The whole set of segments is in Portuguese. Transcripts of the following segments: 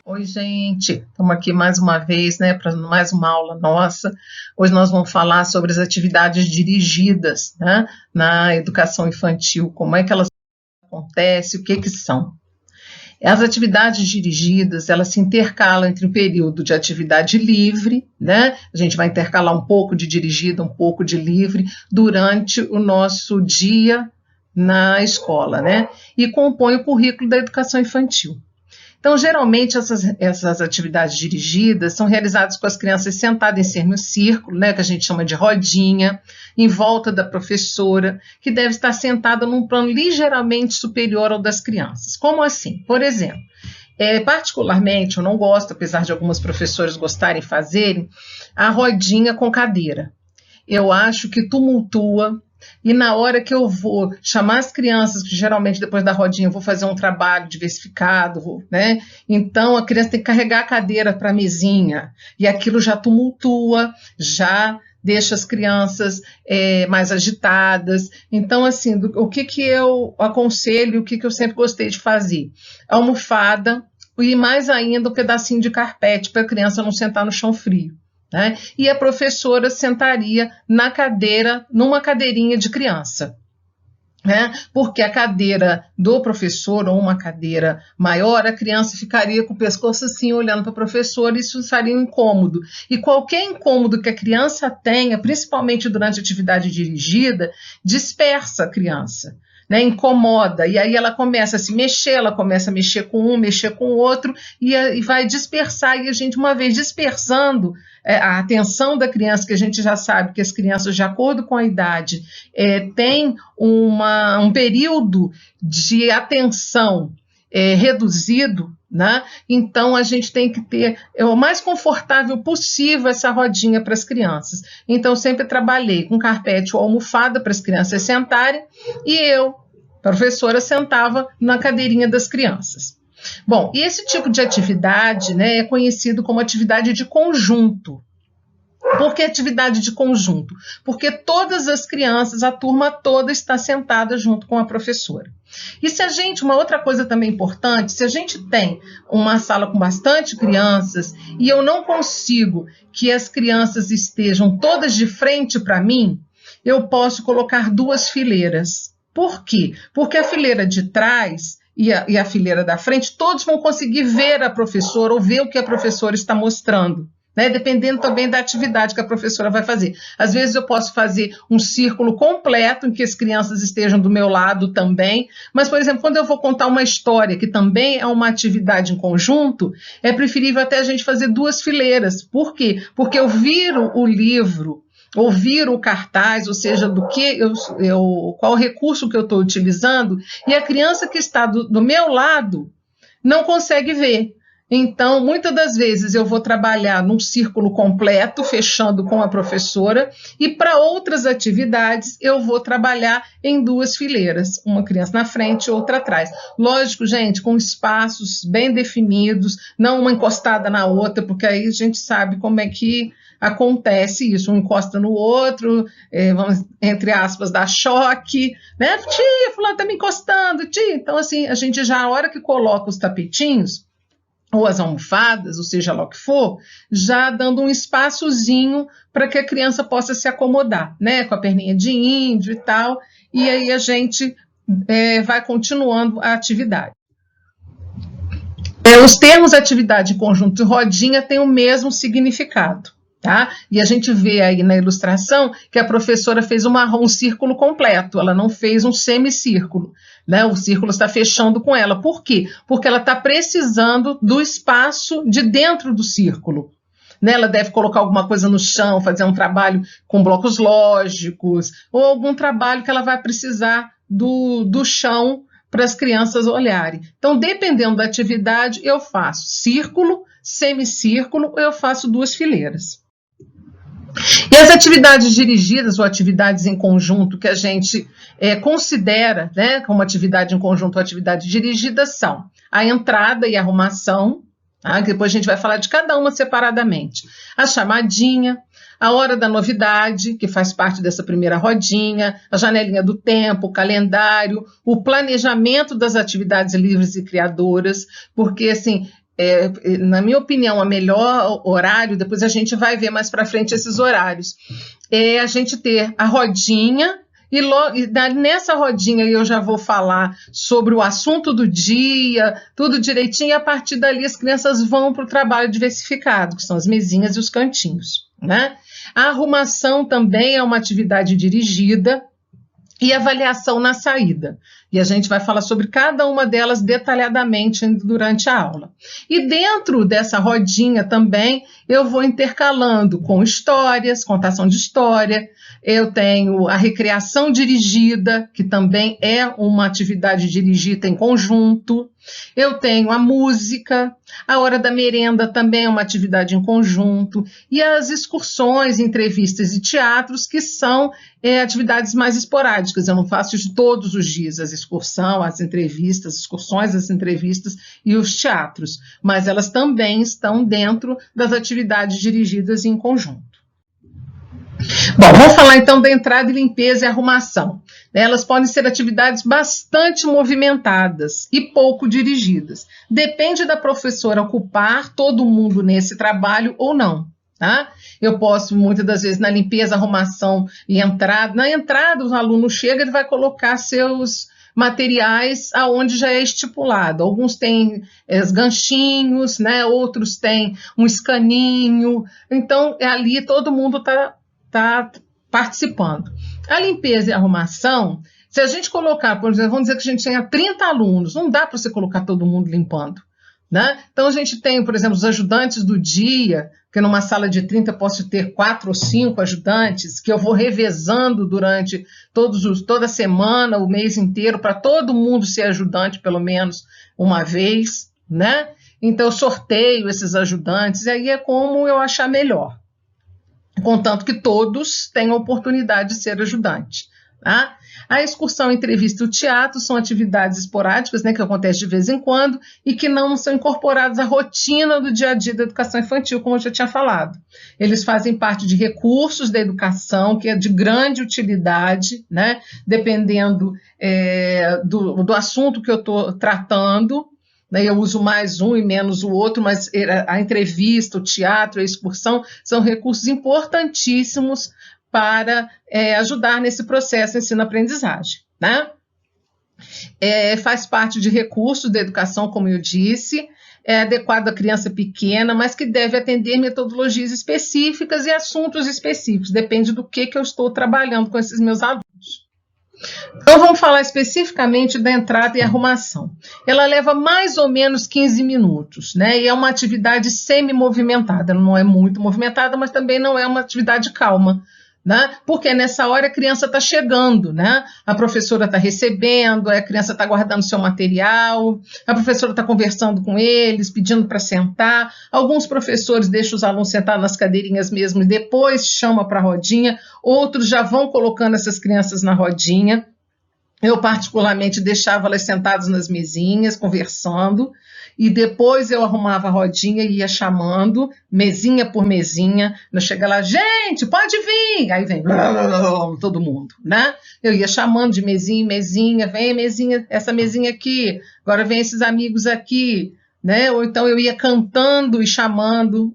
Oi, gente, estamos aqui mais uma vez, né, para mais uma aula nossa. Hoje nós vamos falar sobre as atividades dirigidas, né, na educação infantil, como é que elas acontecem, o que são. As atividades dirigidas, elas se intercalam entre um período de atividade livre, né, a gente vai intercalar um pouco de dirigida, um pouco de livre, durante o nosso dia na escola, né, e compõe o currículo da educação infantil. Então, geralmente, essas atividades dirigidas são realizadas com as crianças sentadas em semicírculo, né, que a gente chama de rodinha, em volta da professora, que deve estar sentada num plano ligeiramente superior ao das crianças. Como assim? Por exemplo, particularmente, eu não gosto, apesar de algumas professoras gostarem de fazerem, a rodinha com cadeira. Eu acho que tumultua. E na hora que eu vou chamar as crianças, que geralmente depois da rodinha eu vou fazer um trabalho diversificado, né? Então a criança tem que carregar a cadeira para a mesinha, e aquilo já tumultua, já deixa as crianças mais agitadas. Então, assim, o que eu aconselho, o que eu sempre gostei de fazer? Almofada e mais ainda um pedacinho de carpete para a criança não sentar no chão frio. Né? E a professora sentaria na cadeira, numa cadeirinha de criança, né? Porque a cadeira do professor ou uma cadeira maior, a criança ficaria com o pescoço assim, olhando para a professora, e isso seria um incômodo. E qualquer incômodo que a criança tenha, principalmente durante a atividade dirigida, dispersa a criança. Né, incomoda, e aí ela começa a se mexer, ela começa a mexer com um, mexer com o outro, e vai dispersar, e a gente, uma vez dispersando a atenção da criança, que a gente já sabe que as crianças, de acordo com a idade, têm um período de atenção reduzido, né? Então a gente tem que ter o mais confortável possível essa rodinha para as crianças. Então eu sempre trabalhei com carpete ou almofada para as crianças sentarem, e eu, professora, sentava na cadeirinha das crianças. Bom, e esse tipo de atividade, né, é conhecido como atividade de conjunto. Por que atividade de conjunto? Porque todas as crianças, a turma toda está sentada junto com a professora. E se a gente, uma outra coisa também importante, se a gente tem uma sala com bastante crianças e eu não consigo que as crianças estejam todas de frente para mim, eu posso colocar duas fileiras. Por quê? Porque a fileira de trás e a fileira da frente, todos vão conseguir ver a professora ou ver o que a professora está mostrando. Né, dependendo também da atividade que a professora vai fazer. Às vezes eu posso fazer um círculo completo em que as crianças estejam do meu lado também, mas, por exemplo, quando eu vou contar uma história, que também é uma atividade em conjunto, é preferível até a gente fazer duas fileiras. Por quê? Porque eu viro o livro, ou viro o cartaz, ou seja, qual recurso que eu estou utilizando, e a criança que está do meu lado não consegue ver. Então, muitas das vezes eu vou trabalhar num círculo completo, fechando com a professora, e para outras atividades eu vou trabalhar em duas fileiras, uma criança na frente e outra atrás. Lógico, gente, com espaços bem definidos, não uma encostada na outra, porque aí a gente sabe como é que acontece isso, um encosta no outro, vamos, entre aspas, dar choque, né? Tia, fulano está me encostando, tia. Então, assim, a gente já, a hora que coloca os tapetinhos, ou as almofadas, ou seja lá o que for, já dando um espaçozinho para que a criança possa se acomodar, né, com a perninha de índio e tal, e aí a gente vai continuando a atividade. Os termos atividade em conjunto e rodinha têm o mesmo significado. Tá? E a gente vê aí na ilustração que a professora fez um círculo completo, ela não fez um semicírculo, né? O círculo está fechando com ela. Por quê? Porque ela está precisando do espaço de dentro do círculo. Né? Ela deve colocar alguma coisa no chão, fazer um trabalho com blocos lógicos, ou algum trabalho que ela vai precisar do chão para as crianças olharem. Então, dependendo da atividade, eu faço círculo, semicírculo, ou eu faço duas fileiras. E as atividades dirigidas ou atividades em conjunto que a gente considera, né, como atividade em conjunto ou atividade dirigida são a entrada e a arrumação, tá? Depois a gente vai falar de cada uma separadamente. A chamadinha, A hora da novidade, que faz parte dessa primeira rodinha, a janelinha do tempo, o calendário, o planejamento das atividades livres e criadoras, porque, assim, na minha opinião, o melhor horário, depois a gente vai ver mais para frente esses horários, é a gente ter a rodinha, e nessa rodinha eu já vou falar sobre o assunto do dia, tudo direitinho, e a partir dali as crianças vão para o trabalho diversificado, que são as mesinhas e os cantinhos, né? A arrumação também é uma atividade dirigida, e avaliação na saída. E a gente vai falar sobre cada uma delas detalhadamente durante a aula. E dentro dessa rodinha também eu vou intercalando com histórias, contação de história. Eu tenho a recreação dirigida, que também é uma atividade dirigida em conjunto. Eu tenho a música, a hora da merenda também é uma atividade em conjunto, e as excursões, entrevistas e teatros, que são atividades mais esporádicas. Eu não faço isso todos os dias, as excursões, as entrevistas e os teatros, mas elas também estão dentro das atividades dirigidas em conjunto. Bom, vamos falar então da entrada e limpeza e arrumação. Elas podem ser atividades bastante movimentadas e pouco dirigidas. Depende da professora ocupar todo mundo nesse trabalho ou não. Tá? Eu posso, muitas das vezes, na limpeza, arrumação e entrada. Na entrada, o aluno chega, ele vai colocar seus materiais aonde já é estipulado. Alguns têm os ganchinhos, né? Outros têm um escaninho. Então, ali todo mundo está participando. A limpeza e a arrumação, se a gente colocar, por exemplo, vamos dizer que a gente tenha 30 alunos, não dá para você colocar todo mundo limpando, né? Então, a gente tem, por exemplo, os ajudantes do dia, que numa sala de 30 eu posso ter 4 ou 5 ajudantes, que eu vou revezando durante toda a semana, o mês inteiro, para todo mundo ser ajudante pelo menos uma vez, né? Então, eu sorteio esses ajudantes, e aí é como eu achar melhor, contanto que todos tenham a oportunidade de ser ajudante. Tá? A excursão, a entrevista e o teatro são atividades esporádicas, né, que acontecem de vez em quando e que não são incorporadas à rotina do dia a dia da educação infantil, como eu já tinha falado. Eles fazem parte de recursos da educação, que é de grande utilidade, né, dependendo do assunto que eu estou tratando. Eu uso mais um e menos o outro, mas a entrevista, o teatro, a excursão são recursos importantíssimos para ajudar nesse processo de ensino-aprendizagem, né? Faz parte de recursos da educação, como eu disse, é adequado à criança pequena, mas que deve atender metodologias específicas e assuntos específicos, depende do que eu estou trabalhando com esses meus alunos. Então, vamos falar especificamente da entrada e arrumação. Ela leva mais ou menos 15 minutos, né? E é uma atividade semi-movimentada, não é muito movimentada, mas também não é uma atividade calma, né? Porque nessa hora a criança está chegando, né? A professora está recebendo, a criança está guardando seu material, a professora está conversando com eles, pedindo para sentar. Alguns professores deixam os alunos sentar nas cadeirinhas mesmo e depois chama para a rodinha, outros já vão colocando essas crianças na rodinha. Eu, particularmente, deixava elas sentadas nas mesinhas, conversando, e depois eu arrumava a rodinha e ia chamando, mesinha por mesinha. Eu chegava lá, gente, pode vir! Aí vem todo mundo, né? Eu ia chamando de mesinha em mesinha, vem mesinha, essa mesinha aqui, agora vem esses amigos aqui, né? Ou então eu ia cantando e chamando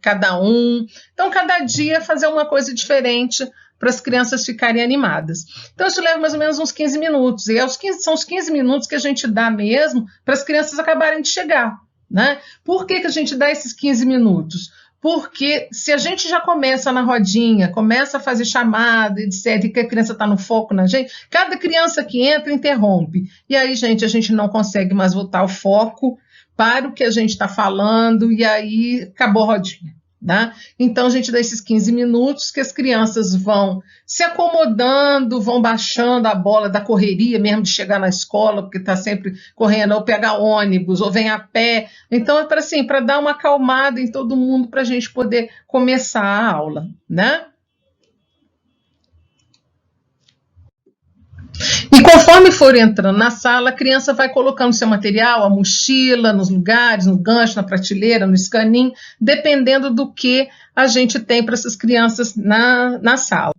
cada um. Então, cada dia fazer uma coisa diferente para as crianças ficarem animadas. Então, isso leva mais ou menos uns 15 minutos, e são os 15 minutos que a gente dá mesmo para as crianças acabarem de chegar, né? Por que a gente dá esses 15 minutos? Porque se a gente já começa na rodinha, começa a fazer chamada, etc., e que a criança está no foco na gente, cada criança que entra interrompe. E aí, gente, a gente não consegue mais voltar o foco para o que a gente está falando, e aí acabou a rodinha. Tá? Então, a gente dá esses 15 minutos que as crianças vão se acomodando, vão baixando a bola da correria mesmo de chegar na escola, porque está sempre correndo, ou pegar ônibus, ou vem a pé. Então, é para dar uma acalmada em todo mundo, para a gente poder começar a aula, né? E conforme for entrando na sala, a criança vai colocando seu material, a mochila, nos lugares, no gancho, na prateleira, no escaninho, dependendo do que a gente tem para essas crianças na sala.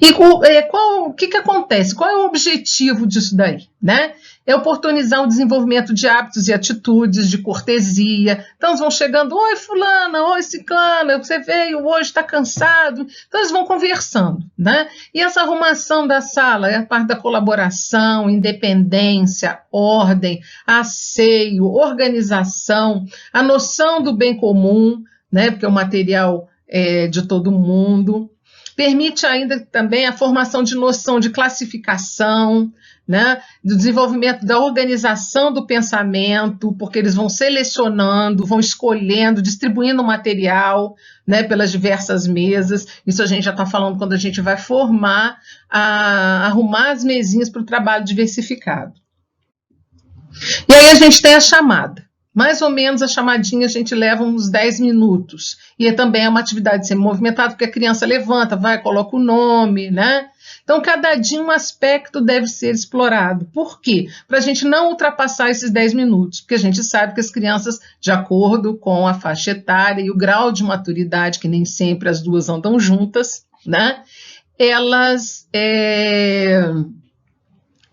E o que acontece? Qual é o objetivo disso daí? Né? É oportunizar o desenvolvimento de hábitos e atitudes, de cortesia. Então, eles vão chegando, oi fulana, oi ciclana, você veio hoje, está cansado. Então, eles vão conversando. Né? E essa arrumação da sala é a parte da colaboração, independência, ordem, asseio, organização, a noção do bem comum, né? Porque o material é de todo mundo. Permite ainda também a formação de noção de classificação, né, do desenvolvimento da organização do pensamento, porque eles vão selecionando, vão escolhendo, distribuindo o material, né, pelas diversas mesas. Isso a gente já está falando quando a gente vai formar, arrumar as mesinhas para o trabalho diversificado. E aí a gente tem a chamada. Mais ou menos a chamadinha a gente leva uns 10 minutos. E também é uma atividade semi-movimentada, porque a criança levanta, vai, coloca o nome, né? Então, cada dia um aspecto deve ser explorado. Por quê? Para a gente não ultrapassar esses 10 minutos, porque a gente sabe que as crianças, de acordo com a faixa etária e o grau de maturidade, que nem sempre as duas andam juntas, né? Elas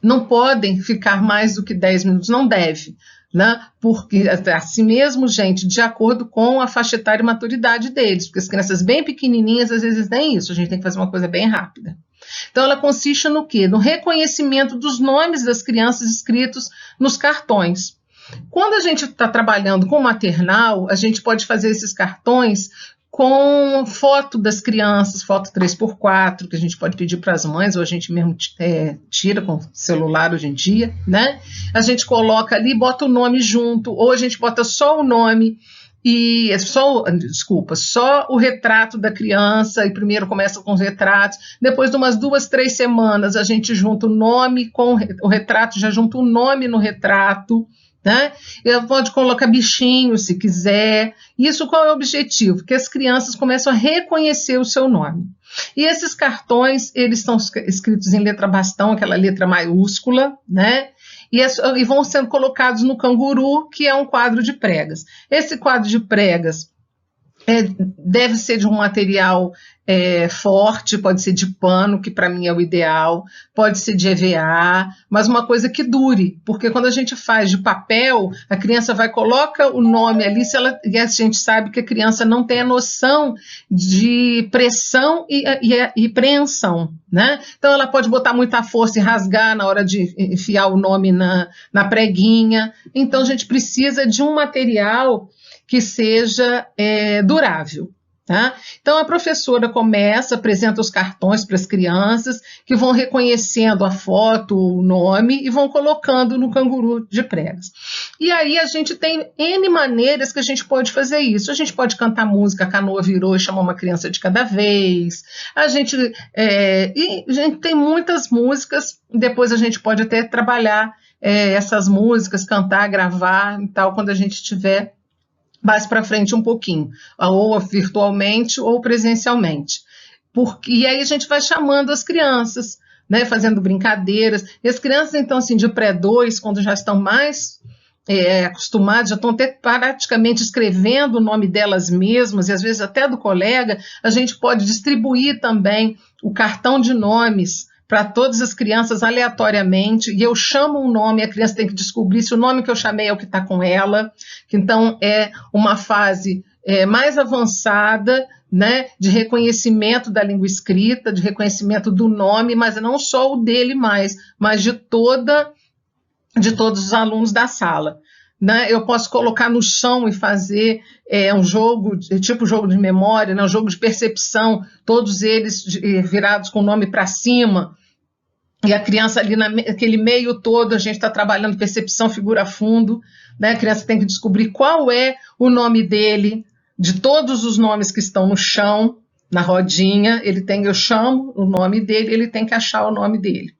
não podem ficar mais do que 10 minutos, não deve. Né? Porque, assim mesmo, gente, de acordo com a faixa etária e maturidade deles, porque as crianças bem pequenininhas, às vezes nem isso, a gente tem que fazer uma coisa bem rápida. Então, ela consiste no quê? No reconhecimento dos nomes das crianças escritos nos cartões. Quando a gente está trabalhando com maternal, a gente pode fazer esses cartões com foto das crianças, foto 3x4, que a gente pode pedir para as mães, ou a gente mesmo tira com celular hoje em dia, né? A gente coloca ali, bota o nome junto, ou a gente bota só o nome, só o retrato da criança, e primeiro começa com os retratos, depois de umas 2, 3 semanas a gente junta o nome com o retrato, já junta o nome no retrato, né? Pode colocar bichinho se quiser. Isso qual é o objetivo? Que as crianças começam a reconhecer o seu nome. E esses cartões, eles estão escritos em letra bastão, aquela letra maiúscula, né? E vão sendo colocados no canguru, que é um quadro de pregas. Esse quadro de pregas deve ser de um material forte, pode ser de pano, que para mim é o ideal, pode ser de EVA, mas uma coisa que dure, porque quando a gente faz de papel, a criança coloca o nome ali, e a gente sabe que a criança não tem a noção de pressão e preensão, né? Então ela pode botar muita força e rasgar na hora de enfiar o nome na preguinha, então a gente precisa de um material que seja durável. Tá? Então, a professora apresenta os cartões para as crianças, que vão reconhecendo a foto, o nome, e vão colocando no canguru de pregas. E aí a gente tem N maneiras que a gente pode fazer isso. A gente pode cantar música, a canoa virou e chamar uma criança de cada vez. A gente tem muitas músicas, depois a gente pode até trabalhar essas músicas, cantar, gravar e tal, quando a gente tiver mais para frente um pouquinho, ou virtualmente ou presencialmente. E aí a gente vai chamando as crianças, né, fazendo brincadeiras. E as crianças, então, assim, de pré-2, quando já estão mais acostumadas, já estão até praticamente escrevendo o nome delas mesmas, e às vezes até do colega, a gente pode distribuir também o cartão de nomes para todas as crianças aleatoriamente, e eu chamo um nome, a criança tem que descobrir se o nome que eu chamei é o que está com ela, que então é uma fase mais avançada, né, de reconhecimento da língua escrita, de reconhecimento do nome, mas não só o dele mais, mas de todos os alunos da sala. Né? Eu posso colocar no chão e fazer um jogo, tipo jogo de memória, né? Um jogo de percepção, todos eles virados com o nome para cima, e a criança ali naquele meio todo, a gente está trabalhando percepção figura fundo, né? A criança tem que descobrir qual é o nome dele, de todos os nomes que estão no chão, na rodinha, eu chamo o nome dele, ele tem que achar o nome dele.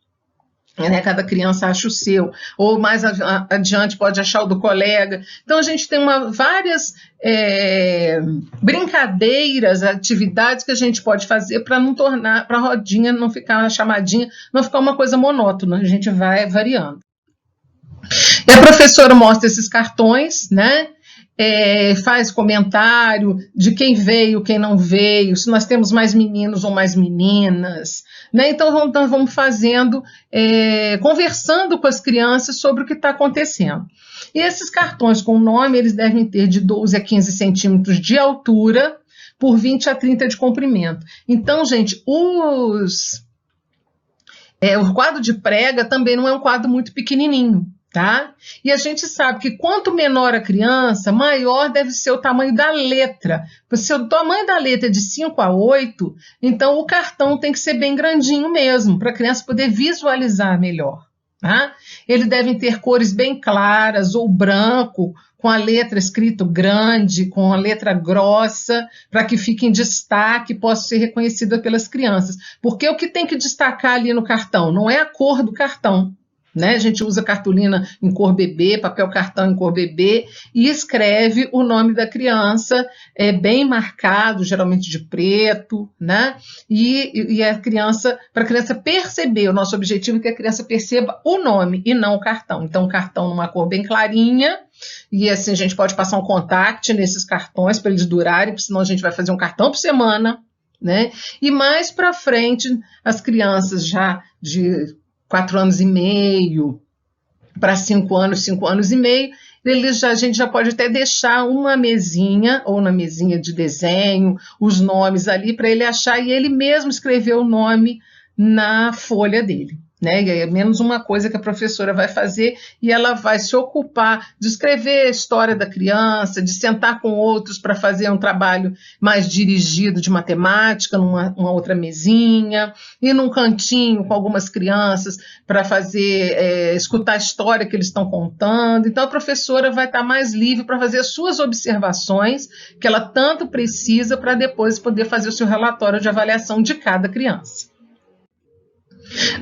né, cada criança acha o seu, ou mais adiante pode achar o do colega. Então, a gente tem várias brincadeiras, atividades que a gente pode fazer para não tornar, para a rodinha não ficar uma chamadinha, não ficar uma coisa monótona, a gente vai variando. E a professora mostra esses cartões, né? Faz comentário de quem veio, quem não veio, se nós temos mais meninos ou mais meninas, né? Então vamos fazendo, conversando com as crianças sobre o que está acontecendo. E esses cartões com nome, eles devem ter de 12 a 15 centímetros de altura por 20 a 30 de comprimento. Então, gente, o quadro de prega também não é um quadro muito pequenininho. Tá? E a gente sabe que quanto menor a criança, maior deve ser o tamanho da letra. Se o tamanho da letra é de 5 a 8, então o cartão tem que ser bem grandinho mesmo, para a criança poder visualizar melhor. Tá? Eles devem ter cores bem claras, ou branco, com a letra escrito grande, com a letra grossa, para que fique em destaque e possa ser reconhecida pelas crianças. Porque o que tem que destacar ali no cartão não é a cor do cartão, né? A gente usa cartolina em cor bebê, papel cartão em cor bebê, e escreve o nome da criança, bem marcado, geralmente de preto, né? E a criança, para a criança perceber, o nosso objetivo é que a criança perceba o nome e não o cartão. Então, o cartão numa cor bem clarinha, e assim a gente pode passar um contact nesses cartões para eles durarem, porque senão a gente vai fazer um cartão por semana, né? E mais para frente, as crianças já de 4 anos e meio para 5 anos, 5 anos e meio, a gente já pode até deixar uma mesinha, ou na mesinha de desenho, os nomes ali para ele achar e ele mesmo escrever o nome na folha dele. Né? E é menos uma coisa que a professora vai fazer e ela vai se ocupar de escrever a história da criança, de sentar com outros para fazer um trabalho mais dirigido de matemática, numa outra mesinha, e num cantinho com algumas crianças para fazer, escutar a história que eles estão contando. Então a professora vai estar mais livre para fazer as suas observações, que ela tanto precisa para depois poder fazer o seu relatório de avaliação de cada criança.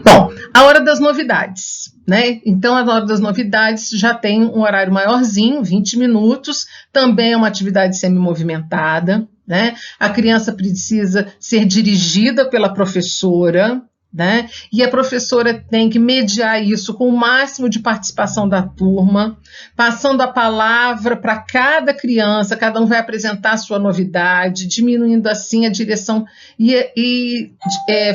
Bom, a hora das novidades, né? Então, a hora das novidades já tem um horário maiorzinho, 20 minutos, também é uma atividade semi-movimentada, né? A criança precisa ser dirigida pela professora, né? E a professora tem que mediar isso com o máximo de participação da turma, passando a palavra para cada criança, cada um vai apresentar a sua novidade, diminuindo assim a direção e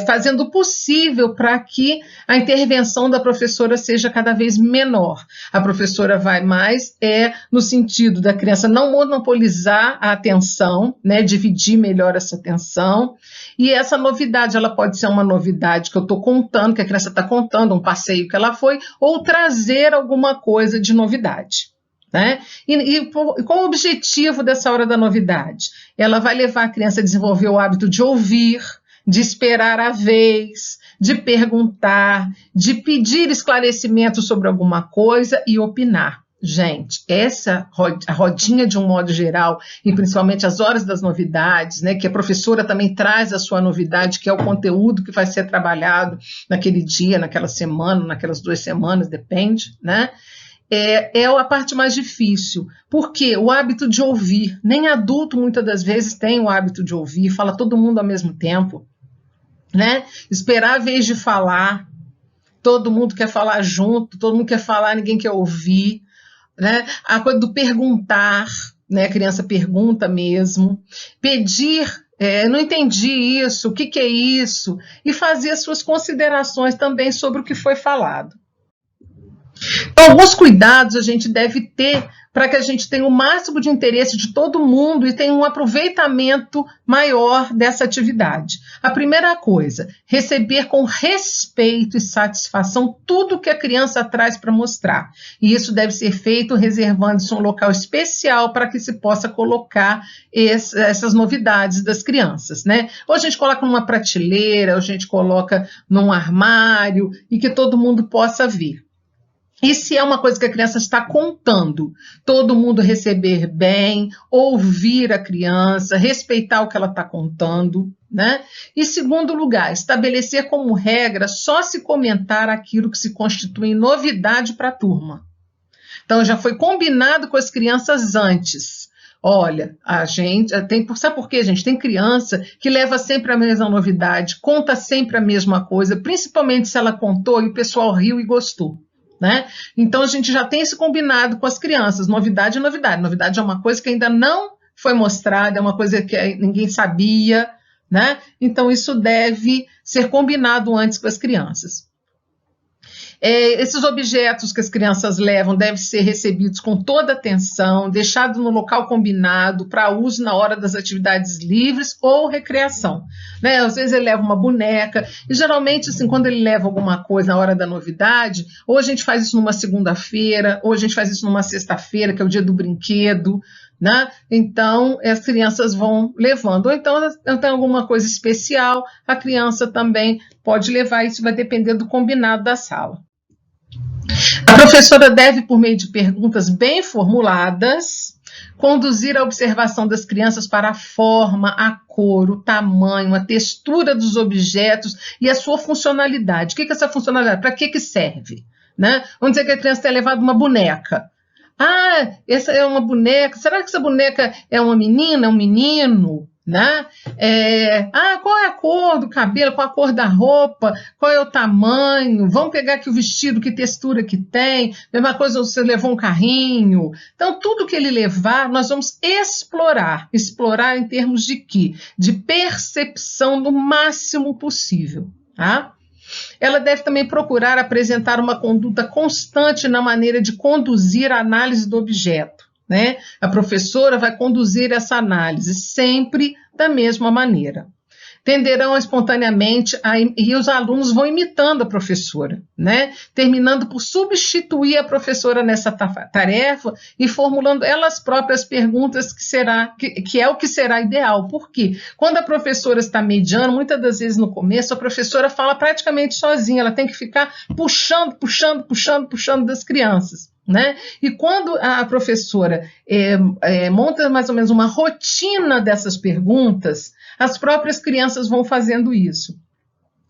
fazendo o possível para que a intervenção da professora seja cada vez menor. A professora vai mais no sentido da criança não monopolizar a atenção, né? Dividir melhor essa atenção, e essa novidade ela pode ser uma novidade que eu estou contando, que a criança está contando, um passeio que ela foi, ou trazer alguma coisa de novidade. Né? E qual o objetivo dessa hora da novidade? Ela vai levar a criança a desenvolver o hábito de ouvir, de esperar a vez, de perguntar, de pedir esclarecimento sobre alguma coisa e opinar. Gente, a rodinha de um modo geral, e principalmente as horas das novidades, né, que a professora também traz a sua novidade, que é o conteúdo que vai ser trabalhado naquele dia, naquela semana, naquelas 2 semanas, depende, né? É a parte mais difícil, porque o hábito de ouvir, nem adulto muitas das vezes tem o hábito de ouvir, fala todo mundo ao mesmo tempo, né? Esperar a vez de falar, todo mundo quer falar junto, todo mundo quer falar, ninguém quer ouvir. Né? A coisa do perguntar, né? A criança pergunta mesmo, pedir, não entendi isso, o que é isso, e fazer as suas considerações também sobre o que foi falado. Então, alguns cuidados a gente deve ter para que a gente tenha o máximo de interesse de todo mundo e tenha um aproveitamento maior dessa atividade. A primeira coisa, receber com respeito e satisfação tudo que a criança traz para mostrar. E isso deve ser feito reservando-se um local especial para que se possa colocar essas novidades das crianças, né? Ou a gente coloca numa prateleira, ou a gente coloca num armário e que todo mundo possa ver. E se é uma coisa que a criança está contando, todo mundo receber bem, ouvir a criança, respeitar o que ela está contando, né? E segundo lugar, estabelecer como regra só se comentar aquilo que se constitui novidade para a turma. Então já foi combinado com as crianças antes. Olha, a gente tem, sabe por quê, gente? Tem criança que leva sempre a mesma novidade, conta sempre a mesma coisa, principalmente se ela contou e o pessoal riu e gostou. Né? Então a gente já tem esse combinado com as crianças, novidade é novidade. Novidade é uma coisa que ainda não foi mostrada, é uma coisa que ninguém sabia, né? Então isso deve ser combinado antes com as crianças. Esses objetos que as crianças levam devem ser recebidos com toda atenção, deixados no local combinado para uso na hora das atividades livres ou recreação. Né? Às vezes ele leva uma boneca, e geralmente, assim, quando ele leva alguma coisa na hora da novidade, ou a gente faz isso numa segunda-feira, ou a gente faz isso numa sexta-feira, que é o dia do brinquedo, né? Então, as crianças vão levando. Ou então, tem alguma coisa especial, a criança também pode levar, isso vai depender do combinado da sala. A professora deve, por meio de perguntas bem formuladas, conduzir a observação das crianças para a forma, a cor, o tamanho, a textura dos objetos e a sua funcionalidade. O que é essa funcionalidade? Para que serve? Né? Vamos dizer que a criança tenha levado uma boneca. Ah, essa é uma boneca. Será que essa boneca é uma menina, um menino? Né? Qual é a cor do cabelo, qual a cor da roupa, qual é o tamanho, vamos pegar aqui o vestido, que textura que tem, mesma coisa você levou um carrinho. Então tudo que ele levar nós vamos explorar em termos de quê? De percepção do máximo possível, tá? Ela deve também procurar apresentar uma conduta constante na maneira de conduzir a análise do objeto. Né? A professora vai conduzir essa análise sempre da mesma maneira. Tenderão espontaneamente e os alunos vão imitando a professora, né? Terminando por substituir a professora nessa tarefa e formulando elas próprias perguntas que é o que será ideal. Por quê? Quando a professora está mediando, muitas das vezes no começo, a professora fala praticamente sozinha, ela tem que ficar puxando das crianças. Né? E quando a professora monta mais ou menos uma rotina dessas perguntas, as próprias crianças vão fazendo isso.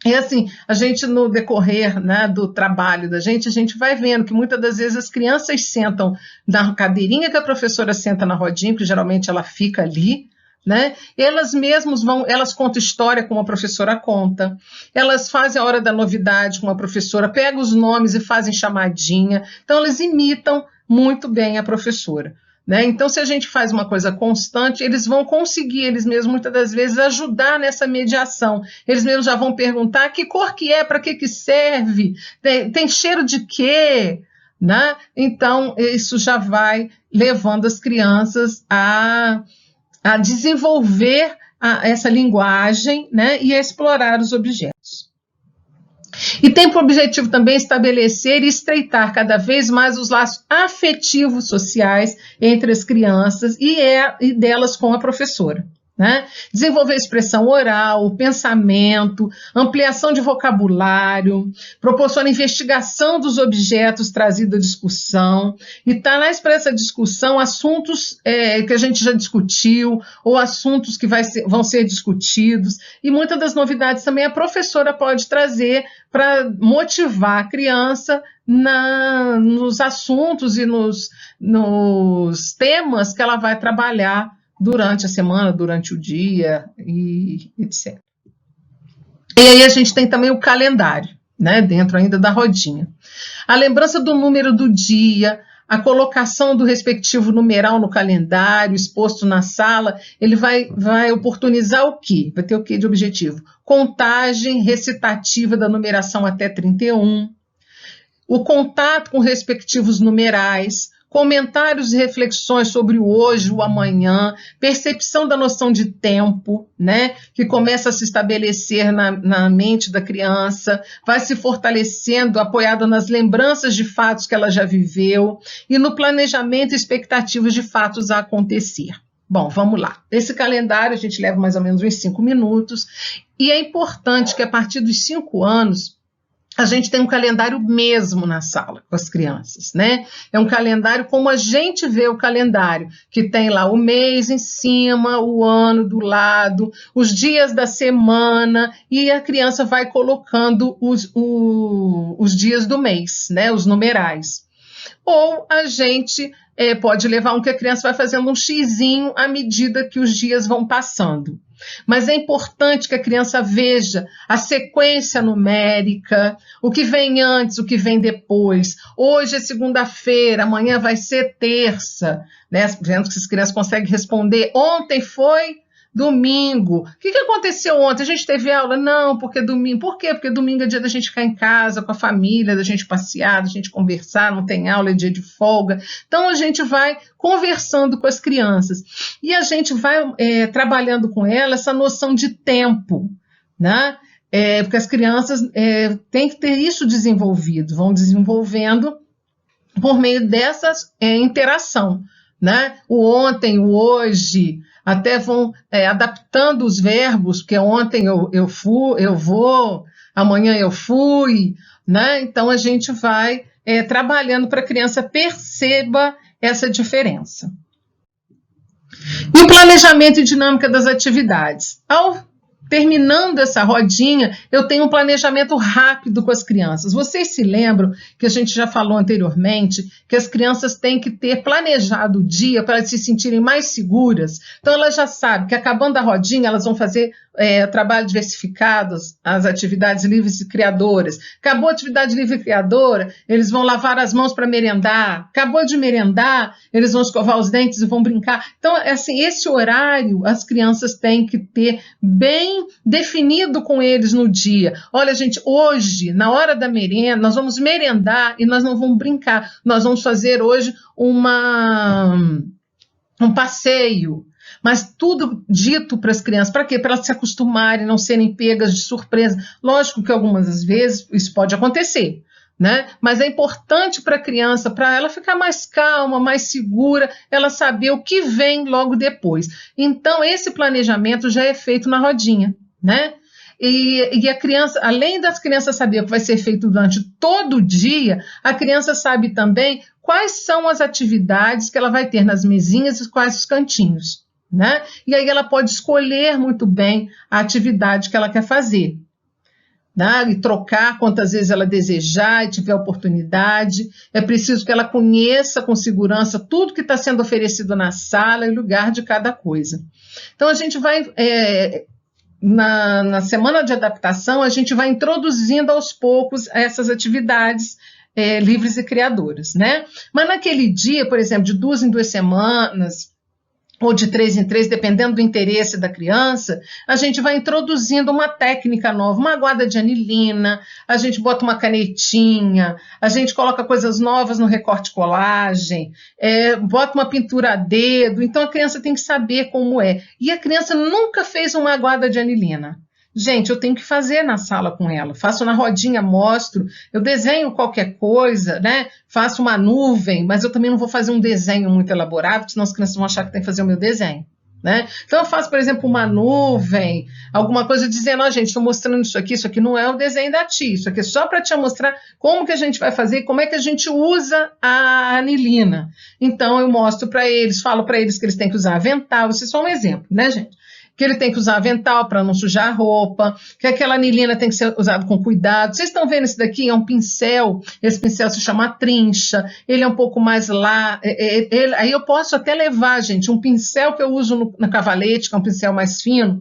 E assim, a gente no decorrer, né, do trabalho da gente, a gente vai vendo que muitas das vezes as crianças sentam na cadeirinha que a professora senta na rodinha, que geralmente ela fica ali, né? Elas mesmas elas contam história como a professora conta, elas fazem a hora da novidade com a professora, pegam os nomes e fazem chamadinha, então elas imitam muito bem a professora. Né? Então, se a gente faz uma coisa constante, eles vão conseguir, eles mesmos, muitas das vezes, ajudar nessa mediação. Eles mesmos já vão perguntar que cor que é, para que serve, tem cheiro de quê? Né? Então, isso já vai levando as crianças a desenvolver essa linguagem, né, e a explorar os objetos. E tem por objetivo também estabelecer e estreitar cada vez mais os laços afetivos sociais entre as crianças e delas com a professora. Né? Desenvolver expressão oral, pensamento, ampliação de vocabulário, proporciona investigação dos objetos trazidos à discussão e traz para essa discussão assuntos que a gente já discutiu ou assuntos que vão ser discutidos, e muitas das novidades também a professora pode trazer para motivar a criança nos assuntos e nos temas que ela vai trabalhar durante a semana, durante o dia, e etc. E aí a gente tem também o calendário, né, dentro ainda da rodinha. A lembrança do número do dia, a colocação do respectivo numeral no calendário, exposto na sala, ele vai oportunizar o quê? Vai ter o quê de objetivo? Contagem recitativa da numeração até 31, o contato com respectivos numerais, comentários e reflexões sobre o hoje, o amanhã, percepção da noção de tempo, né, que começa a se estabelecer na mente da criança, vai se fortalecendo, apoiado nas lembranças de fatos que ela já viveu e no planejamento e expectativas de fatos a acontecer. Bom, vamos lá. Esse calendário a gente leva mais ou menos uns 5 minutos e é importante que a partir dos 5 anos a gente tem um calendário mesmo na sala com as crianças, né? É um calendário como a gente vê o calendário, que tem lá o mês em cima, o ano do lado, os dias da semana, e a criança vai colocando os dias do mês, né? Os numerais. Ou a gente pode levar um que a criança vai fazendo um xizinho à medida que os dias vão passando. Mas é importante que a criança veja a sequência numérica, o que vem antes, o que vem depois. Hoje é segunda-feira, amanhã vai ser terça, né? Vendo que as crianças conseguem responder. Ontem foi domingo. O que aconteceu ontem? A gente teve aula? Não, porque domingo. Por quê? Porque domingo é dia da gente ficar em casa com a família, da gente passear, da gente conversar, não tem aula, é dia de folga. Então a gente vai conversando com as crianças e a gente vai trabalhando com elas essa noção de tempo, né? Porque as crianças têm que ter isso desenvolvido, vão desenvolvendo por meio dessa interação, né? O ontem, o hoje, até vão adaptando os verbos, porque ontem eu fui, eu vou, amanhã eu fui, né? Então a gente vai trabalhando para a criança perceba essa diferença. E o planejamento e dinâmica das atividades. Terminando essa rodinha, eu tenho um planejamento rápido com as crianças. Vocês se lembram que a gente já falou anteriormente que as crianças têm que ter planejado o dia para se sentirem mais seguras? Então, elas já sabem que acabando a rodinha, elas vão fazer trabalho diversificado, as atividades livres e criadoras. Acabou a atividade livre e criadora, eles vão lavar as mãos para merendar. Acabou de merendar, eles vão escovar os dentes e vão brincar. Então, assim, esse horário as crianças têm que ter bem definido com eles no dia. Olha, gente, hoje, na hora da merenda, nós vamos merendar e nós não vamos brincar. Nós vamos fazer hoje um passeio. Mas tudo dito para as crianças, para quê? Para elas se acostumarem, não serem pegas de surpresa. Lógico que algumas das vezes isso pode acontecer, né? Mas é importante para a criança, para ela ficar mais calma, mais segura, ela saber o que vem logo depois. Então, esse planejamento já é feito na rodinha, né? E a criança, além das crianças saber o que vai ser feito durante todo o dia, a criança sabe também quais são as atividades que ela vai ter nas mesinhas e quais os cantinhos, né? E aí ela pode escolher muito bem a atividade que ela quer fazer, né? E trocar quantas vezes ela desejar e tiver oportunidade. É preciso que ela conheça com segurança tudo que está sendo oferecido na sala e lugar de cada coisa. Então a gente vai na semana de adaptação, a gente vai introduzindo aos poucos essas atividades livres e criadoras, né? Mas naquele dia, por exemplo, de 2 em 2 semanas, ou de 3 em 3, dependendo do interesse da criança, a gente vai introduzindo uma técnica nova, uma aguada de anilina, a gente bota uma canetinha, a gente coloca coisas novas no recorte colagem, bota uma pintura a dedo, então a criança tem que saber como é. E a criança nunca fez uma aguada de anilina. Gente, eu tenho que fazer na sala com ela, faço na rodinha, mostro, eu desenho qualquer coisa, né? Faço uma nuvem, mas eu também não vou fazer um desenho muito elaborado, senão as crianças vão achar que tem que fazer o meu desenho, né? Então eu faço, por exemplo, uma nuvem, alguma coisa dizendo, gente, estou mostrando isso aqui não é o desenho da tia, isso aqui é só para te mostrar como que a gente vai fazer, como é que a gente usa a anilina. Então eu mostro para eles, falo para eles que eles têm que usar avental, isso é só um exemplo, né, gente? Que ele tem que usar avental para não sujar a roupa, que aquela anilina tem que ser usada com cuidado. Vocês estão vendo esse daqui? É um pincel, esse pincel se chama trincha, ele é um pouco mais lá, aí eu posso até levar, gente, um pincel que eu uso no cavalete, que é um pincel mais fino,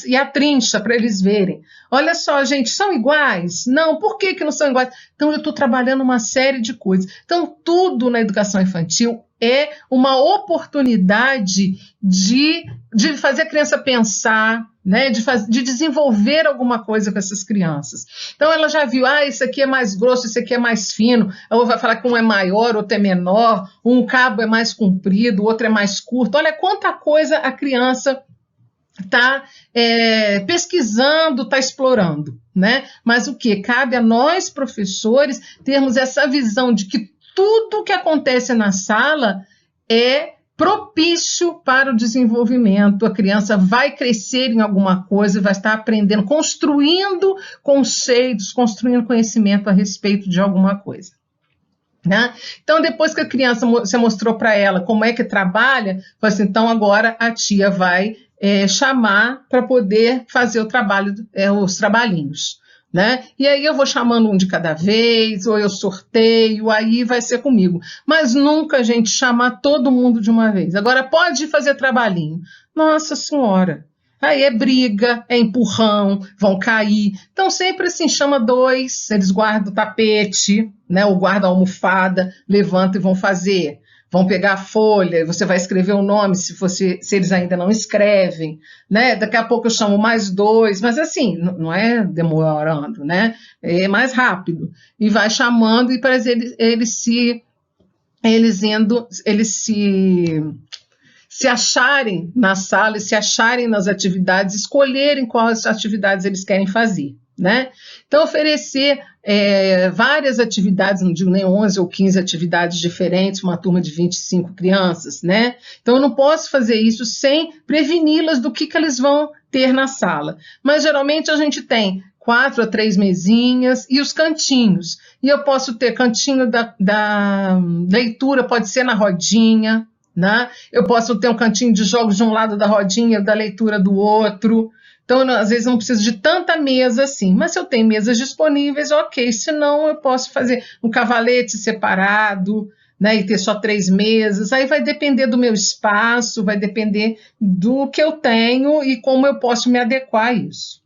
e a trincha para eles verem. Olha só, gente, são iguais? Não, por que não são iguais? Então eu estou trabalhando uma série de coisas. Então tudo na educação infantil é uma oportunidade de fazer a criança pensar, né, de desenvolver alguma coisa com essas crianças. Então ela já viu, isso aqui é mais grosso, isso aqui é mais fino, ou vai falar que um é maior, outro é menor, um cabo é mais comprido, o outro é mais curto. Olha quanta coisa a criança está pesquisando, está explorando, né? Mas o que? Cabe a nós, professores, termos essa visão de que tudo que acontece na sala é propício para o desenvolvimento. A criança vai crescer em alguma coisa, vai estar aprendendo, construindo conceitos, construindo conhecimento a respeito de alguma coisa. Né? Então, depois que a criança, você mostrou para ela como é que trabalha, fala assim, então agora a tia vai chamar para poder fazer o trabalho, os trabalhinhos. Né? E aí eu vou chamando um de cada vez, ou eu sorteio, aí vai ser comigo. Mas nunca a gente chamar todo mundo de uma vez. Agora pode fazer trabalhinho. Nossa Senhora! Aí é briga, é empurrão, vão cair. Então sempre assim, chama 2, eles guardam o tapete, né, ou guardam a almofada, levantam e vão fazer. Vão pegar a folha, você vai escrever o nome se eles ainda não escrevem, né? Daqui a pouco eu chamo mais 2, mas assim, não é demorando, né? É mais rápido. E vai chamando e parece eles se acharem na sala, se acharem nas atividades, escolherem quais atividades eles querem fazer. Né? Então, oferecer várias atividades, não digo nem 11 ou 15 atividades diferentes, uma turma de 25 crianças, né? Então, eu não posso fazer isso sem preveni-las do que eles vão ter na sala. Mas, geralmente, a gente tem 4 a 3 mesinhas e os cantinhos. E eu posso ter cantinho da leitura, pode ser na rodinha, né? Eu posso ter um cantinho de jogos de um lado da rodinha, da leitura do outro. Então, às vezes, não preciso de tanta mesa assim, mas se eu tenho mesas disponíveis, ok. Se não, eu posso fazer um cavalete separado, né, e ter só 3 mesas. Aí vai depender do meu espaço, vai depender do que eu tenho e como eu posso me adequar a isso.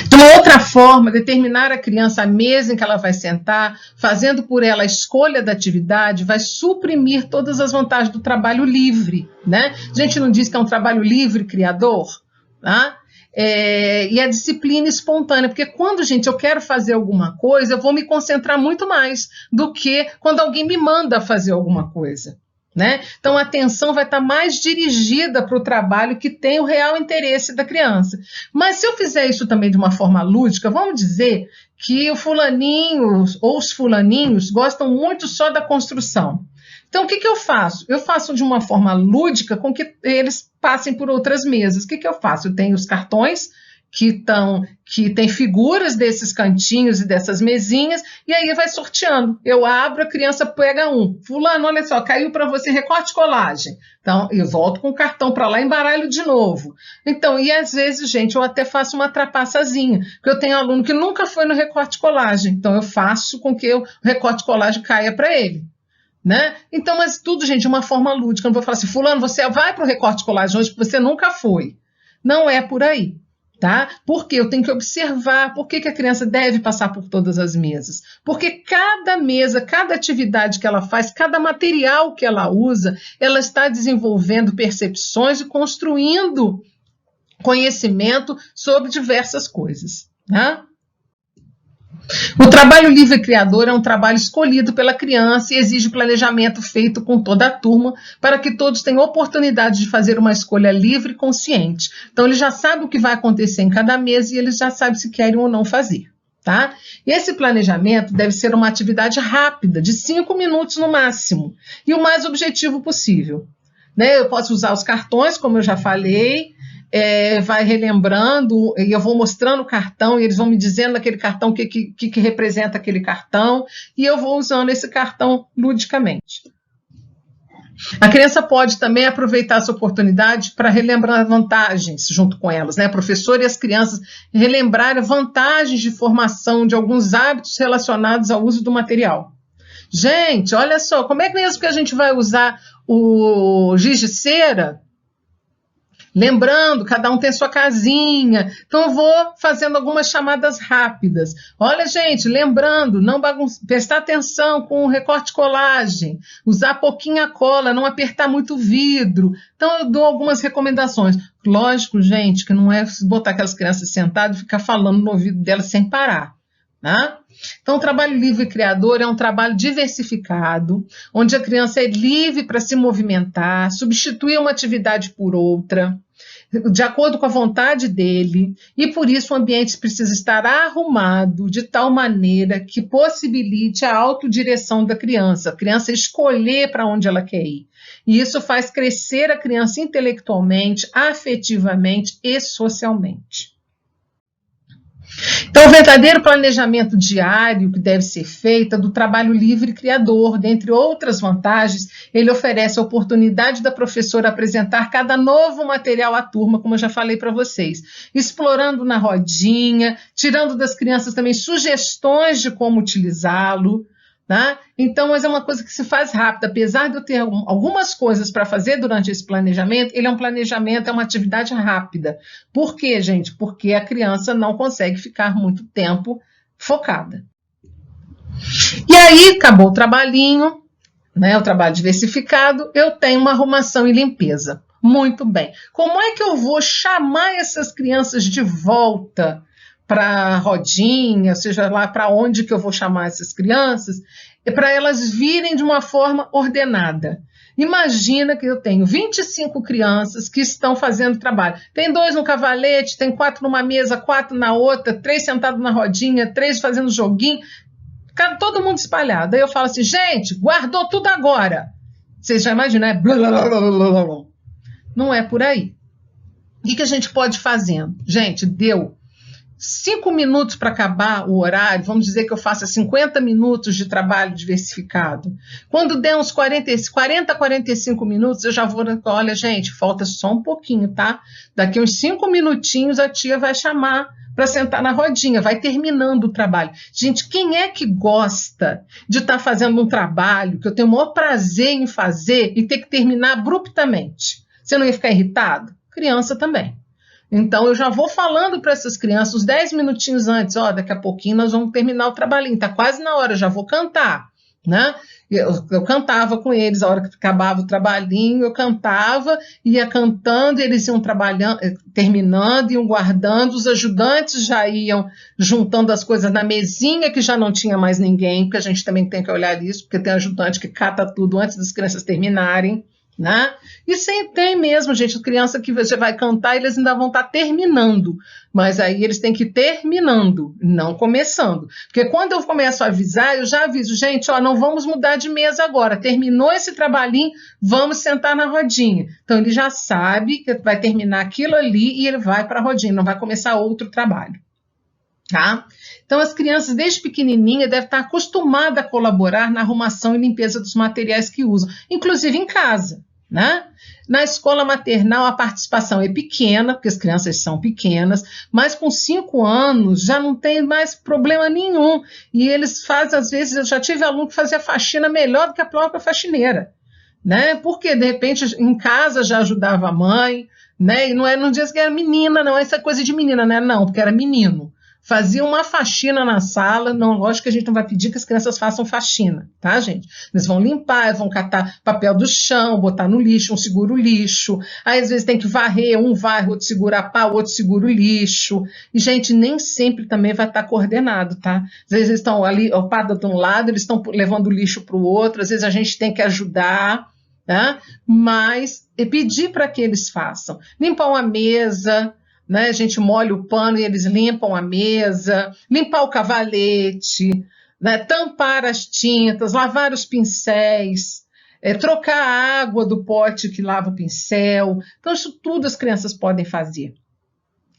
De uma outra forma, determinar a criança a mesa em que ela vai sentar, fazendo por ela a escolha da atividade, vai suprimir todas as vantagens do trabalho livre. Né? A gente não diz que é um trabalho livre, criador? Tá? E a disciplina espontânea, porque quando, gente, eu quero fazer alguma coisa, eu vou me concentrar muito mais do que quando alguém me manda fazer alguma coisa. Né? Então, a atenção vai estar mais dirigida para o trabalho que tem o real interesse da criança. Mas se eu fizer isso também de uma forma lúdica, vamos dizer que o fulaninho ou os fulaninhos gostam muito só da construção. Então, o que eu faço? Eu faço de uma forma lúdica com que eles passem por outras mesas. O que eu faço? Eu tenho os cartões que tem figuras desses cantinhos e dessas mesinhas, e aí vai sorteando. Eu abro, a criança pega um. Fulano, olha só, caiu para você recorte e colagem. Então, eu volto com o cartão para lá e embaralho de novo. Então, e às vezes, gente, eu até faço uma trapaçazinha, porque eu tenho aluno que nunca foi no recorte e colagem. Então, eu faço com que o recorte e colagem caia para ele. Né? Então, mas tudo, gente, de uma forma lúdica. Eu não vou falar assim, fulano, você vai para o recorte e colagem hoje porque você nunca foi. Não é por aí. Tá? Porque eu tenho que observar por que a criança deve passar por todas as mesas. Porque cada mesa, cada atividade que ela faz, cada material que ela usa, ela está desenvolvendo percepções e construindo conhecimento sobre diversas coisas. Né? O trabalho livre criador é um trabalho escolhido pela criança e exige planejamento feito com toda a turma para que todos tenham oportunidade de fazer uma escolha livre e consciente. Então, ele já sabe o que vai acontecer em cada mesa e ele já sabe se querem ou não fazer. Tá? E esse planejamento deve ser uma atividade rápida, de 5 minutos no máximo, e o mais objetivo possível. Né? Eu posso usar os cartões, como eu já falei, vai relembrando, e eu vou mostrando o cartão, e eles vão me dizendo naquele cartão o que representa aquele cartão, e eu vou usando esse cartão ludicamente. A criança pode também aproveitar essa oportunidade para relembrar vantagens junto com elas, né? O professor e as crianças relembrarem vantagens de formação de alguns hábitos relacionados ao uso do material. Gente, olha só, como é que mesmo que a gente vai usar o giz de cera? Lembrando, cada um tem sua casinha. Então, eu vou fazendo algumas chamadas rápidas. Olha, gente, lembrando, não prestar atenção com o recorte colagem, usar pouquinha cola, não apertar muito o vidro. Então, eu dou algumas recomendações. Lógico, gente, que não é botar aquelas crianças sentadas e ficar falando no ouvido delas sem parar. Tá? Então, o trabalho livre criador é um trabalho diversificado, onde a criança é livre para se movimentar, substituir uma atividade por outra, de acordo com a vontade dele, e por isso o ambiente precisa estar arrumado de tal maneira que possibilite a autodireção da criança, a criança escolher para onde ela quer ir. E isso faz crescer a criança intelectualmente, afetivamente e socialmente. Então, o verdadeiro planejamento diário que deve ser feito é do trabalho livre e criador. Dentre outras vantagens, ele oferece a oportunidade da professora apresentar cada novo material à turma, como eu já falei para vocês, explorando na rodinha, tirando das crianças também sugestões de como utilizá-lo. Tá? Então, mas é uma coisa que se faz rápido. Apesar de eu ter algumas coisas para fazer durante esse planejamento, ele é um planejamento, é uma atividade rápida. Por quê, gente? Porque a criança não consegue ficar muito tempo focada. E aí, acabou o trabalhinho, né, o trabalho diversificado, eu tenho uma arrumação e limpeza. Muito bem. Como é que eu vou chamar essas crianças de volta para a rodinha, seja lá para onde que eu vou chamar essas crianças, para elas virem de uma forma ordenada. Imagina que eu tenho 25 crianças que estão fazendo trabalho. Tem 2 no cavalete, tem 4 numa mesa, 4 na outra, 3 sentados na rodinha, 3 fazendo joguinho, todo mundo espalhado. Aí eu falo assim, gente, guardou tudo agora. Vocês já imaginam, né? Não é por aí. O que a gente pode fazer? Gente, deu 5 minutos para acabar o horário, vamos dizer que eu faça 50 minutos de trabalho diversificado. Quando der uns 40, 45 minutos, eu já vou, olha, gente, falta só um pouquinho, tá? Daqui uns 5 minutinhos a tia vai chamar para sentar na rodinha, vai terminando o trabalho. Gente, quem é que gosta de estar fazendo um trabalho que eu tenho o maior prazer em fazer e ter que terminar abruptamente? Você não ia ficar irritado? Criança também. Então, eu já vou falando para essas crianças uns 10 minutinhos antes, ó, daqui a pouquinho nós vamos terminar o trabalhinho, tá quase na hora, já vou cantar, né? Eu cantava com eles, a hora que acabava o trabalhinho, eu cantava, ia cantando, eles iam trabalhando, terminando, iam guardando, os ajudantes já iam juntando as coisas na mesinha, que já não tinha mais ninguém, porque a gente também tem que olhar isso, porque tem ajudante que cata tudo antes das crianças terminarem, né? E sem tem mesmo, gente, criança que você vai cantar, eles ainda vão estar terminando, mas aí eles têm que ir terminando, não começando, porque quando eu começo a avisar, eu já aviso, gente, ó, não vamos mudar de mesa agora, terminou esse trabalhinho, vamos sentar na rodinha. Então ele já sabe que vai terminar aquilo ali e ele vai para a rodinha, não vai começar outro trabalho. Tá? Então, as crianças, desde pequenininha, devem estar acostumadas a colaborar na arrumação e limpeza dos materiais que usam, inclusive em casa, né? Na escola maternal, a participação é pequena, porque as crianças são pequenas, mas com 5 anos já não tem mais problema nenhum. E eles fazem, às vezes, eu já tive aluno que fazia faxina melhor do que a própria faxineira, né? Porque, de repente, em casa já ajudava a mãe, né? E não diz que era menina, não, essa é coisa de menina, né? Não, porque era menino. Fazia uma faxina na sala, não, lógico que a gente não vai pedir que as crianças façam faxina, tá, gente? Eles vão limpar, vão catar papel do chão, botar no lixo, um segura o lixo, aí às vezes tem que varrer, um varre, outro segura a pá, o outro segura o lixo, e, gente, nem sempre também vai estar coordenado, tá? Às vezes eles estão ali, ocupados de um lado, eles estão levando o lixo para o outro, às vezes a gente tem que ajudar, tá? Mas pedir para que eles façam. Limpar uma mesa, né? A gente molha o pano e eles limpam a mesa, limpar o cavalete, né? Tampar as tintas, lavar os pincéis, trocar a água do pote que lava o pincel. Então, isso tudo as crianças podem fazer.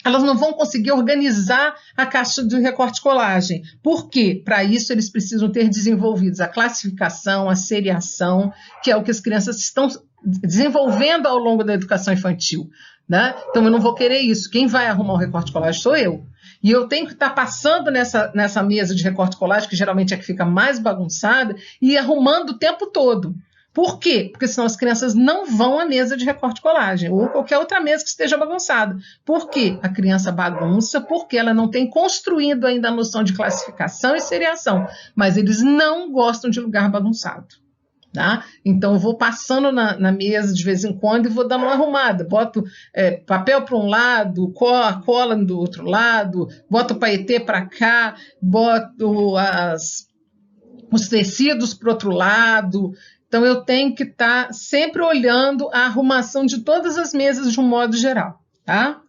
Elas não vão conseguir organizar a caixa de recorte e colagem. Por quê? Para isso, eles precisam ter desenvolvidos a classificação, a seriação, que é o que as crianças estão desenvolvendo ao longo da educação infantil. Né? Então, eu não vou querer isso. Quem vai arrumar o recorte e colagem sou eu. E eu tenho que estar passando nessa mesa de recorte e colagem, que geralmente é que fica mais bagunçada, e arrumando o tempo todo. Por quê? Porque senão as crianças não vão à mesa de recorte e colagem, ou qualquer outra mesa que esteja bagunçada. Por quê? A criança bagunça porque ela não tem construído ainda a noção de classificação e seriação, mas eles não gostam de lugar bagunçado. Tá? Então, eu vou passando na mesa de vez em quando e vou dando uma arrumada. Boto papel para um lado, cola do outro lado, boto o paetê para cá, boto os tecidos para o outro lado. Então, eu tenho que estar sempre olhando a arrumação de todas as mesas de um modo geral. tá?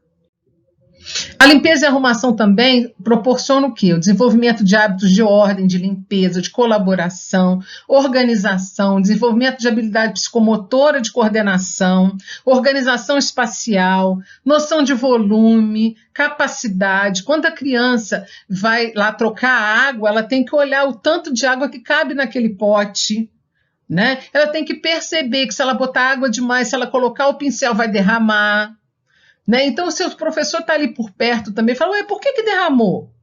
A limpeza e arrumação também proporciona o quê? O desenvolvimento de hábitos de ordem, de limpeza, de colaboração, organização, desenvolvimento de habilidade psicomotora de coordenação, organização espacial, noção de volume, capacidade. Quando a criança vai lá trocar a água, ela tem que olhar o tanto de água que cabe naquele pote, né? Ela tem que perceber que se ela botar água demais, se ela colocar o pincel, vai derramar. Né? Então, se o professor está ali por perto também, fala, ué, por que derramou?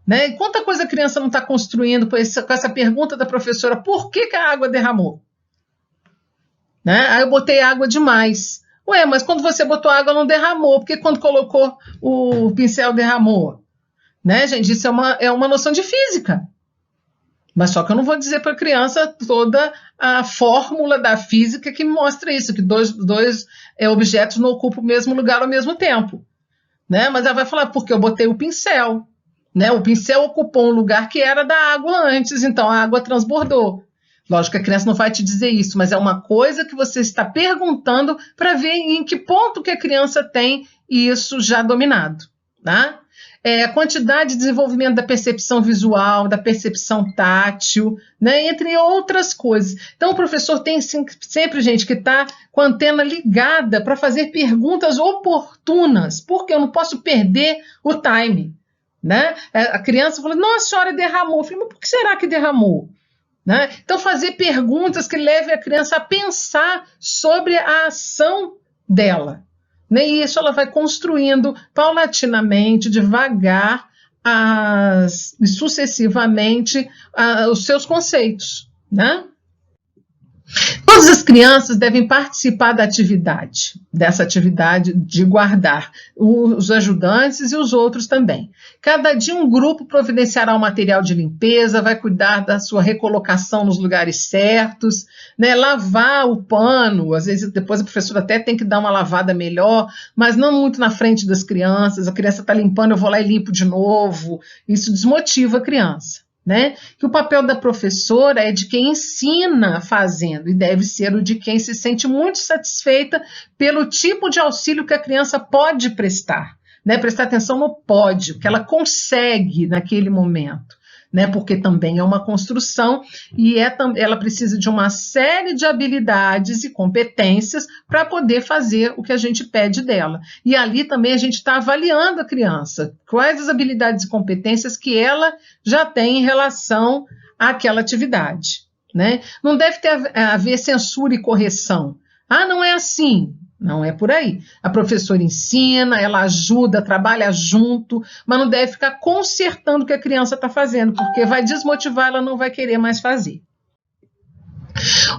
Né? E quanta coisa a criança não está construindo com essa pergunta da professora, por que a água derramou? Né? Aí eu botei água demais. Ué, mas quando você botou água não derramou, porque quando colocou o pincel derramou? Né, gente? Isso é uma noção de física. Mas só que eu não vou dizer para a criança toda a fórmula da física que mostra isso, que dois objetos não ocupam o mesmo lugar ao mesmo tempo. Né? Mas ela vai falar, porque eu botei o pincel. Né? O pincel ocupou um lugar que era da água antes, então a água transbordou. Lógico que a criança não vai te dizer isso, mas é uma coisa que você está perguntando para ver em que ponto que a criança tem isso já dominado. Tá? A quantidade de desenvolvimento da percepção visual, da percepção tátil, né, entre outras coisas. Então, o professor tem sempre, gente, que está com a antena ligada para fazer perguntas oportunas, porque eu não posso perder o time. Né? A criança falou, nossa, a senhora derramou. Eu falei, mas por que será que derramou? Né? Então, fazer perguntas que levem a criança a pensar sobre a ação dela. E isso ela vai construindo paulatinamente, devagar e sucessivamente os seus conceitos. Né? Todas as crianças devem participar dessa atividade de guardar, os ajudantes e os outros também. Cada dia um grupo providenciará um material de limpeza, vai cuidar da sua recolocação nos lugares certos, né, lavar o pano, às vezes depois a professora até tem que dar uma lavada melhor, mas não muito na frente das crianças, a criança está limpando, eu vou lá e limpo de novo, isso desmotiva a criança. Né? Que o papel da professora é de quem ensina fazendo e deve ser o de quem se sente muito satisfeita pelo tipo de auxílio que a criança pode prestar, né? Prestar atenção no pode, o que ela consegue naquele momento, né? Porque também é uma construção e ela precisa de uma série de habilidades e competências para poder fazer o que a gente pede dela. E ali também a gente está avaliando a criança, quais as habilidades e competências que ela já tem em relação àquela atividade. Né? Não deve haver censura e correção. Ah, não é assim. Não é por aí. A professora ensina, ela ajuda, trabalha junto, mas não deve ficar consertando o que a criança está fazendo, porque vai desmotivar, ela não vai querer mais fazer.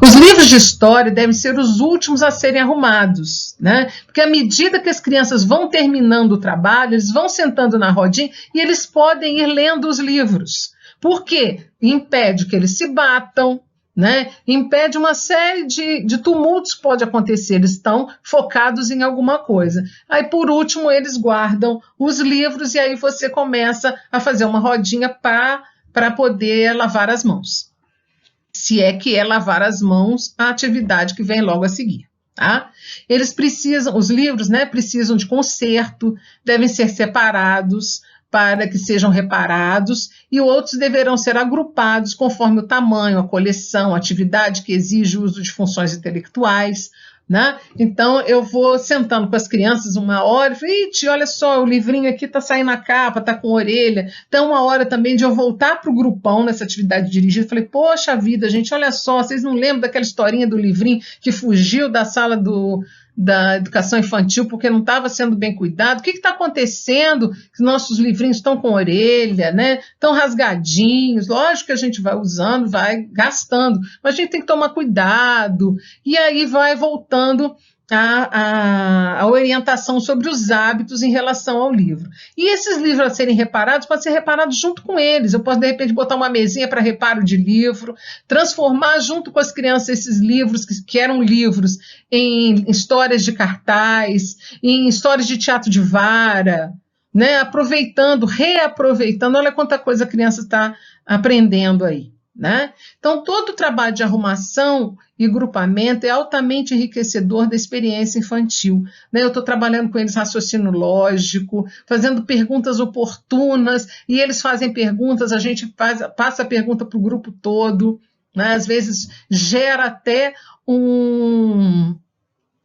Os livros de história devem ser os últimos a serem arrumados, né? Porque à medida que as crianças vão terminando o trabalho, eles vão sentando na rodinha e eles podem ir lendo os livros. Por quê? Impede que eles se batam, né? Impede uma série de tumultos que pode acontecer, eles estão focados em alguma coisa. Aí, por último, eles guardam os livros e aí você começa a fazer uma rodinha para poder lavar as mãos. Se é que é lavar as mãos a atividade que vem logo a seguir. Tá? Eles precisam, os livros, né, precisam de conserto, devem ser separados, para que sejam reparados, e outros deverão ser agrupados conforme o tamanho, a coleção, a atividade que exige o uso de funções intelectuais. Né? Então, eu vou sentando com as crianças uma hora e falo, olha só, o livrinho aqui está saindo a capa, está com orelha. Então, uma hora também de eu voltar para o grupão nessa atividade dirigida. Falei, poxa vida, gente, olha só, vocês não lembram daquela historinha do livrinho que fugiu da sala da educação infantil porque não estava sendo bem cuidado? O que está acontecendo? Que nossos livrinhos estão com orelha, né? Estão rasgadinhos. Lógico que a gente vai usando, vai gastando, mas a gente tem que tomar cuidado. E aí vai voltando a orientação sobre os hábitos em relação ao livro. E esses livros a serem reparados, podem ser reparados junto com eles. Eu posso, de repente, botar uma mesinha para reparo de livro, transformar junto com as crianças esses livros, que eram livros, em histórias de cartaz, em histórias de teatro de vara, né? Aproveitando, reaproveitando. Olha quanta coisa a criança está aprendendo aí. né? Então, todo o trabalho de arrumação e grupamento é altamente enriquecedor da experiência infantil, né? Eu estou trabalhando com eles raciocínio lógico, fazendo perguntas oportunas, e eles fazem perguntas, a gente passa a pergunta para o grupo todo, né? Às vezes gera até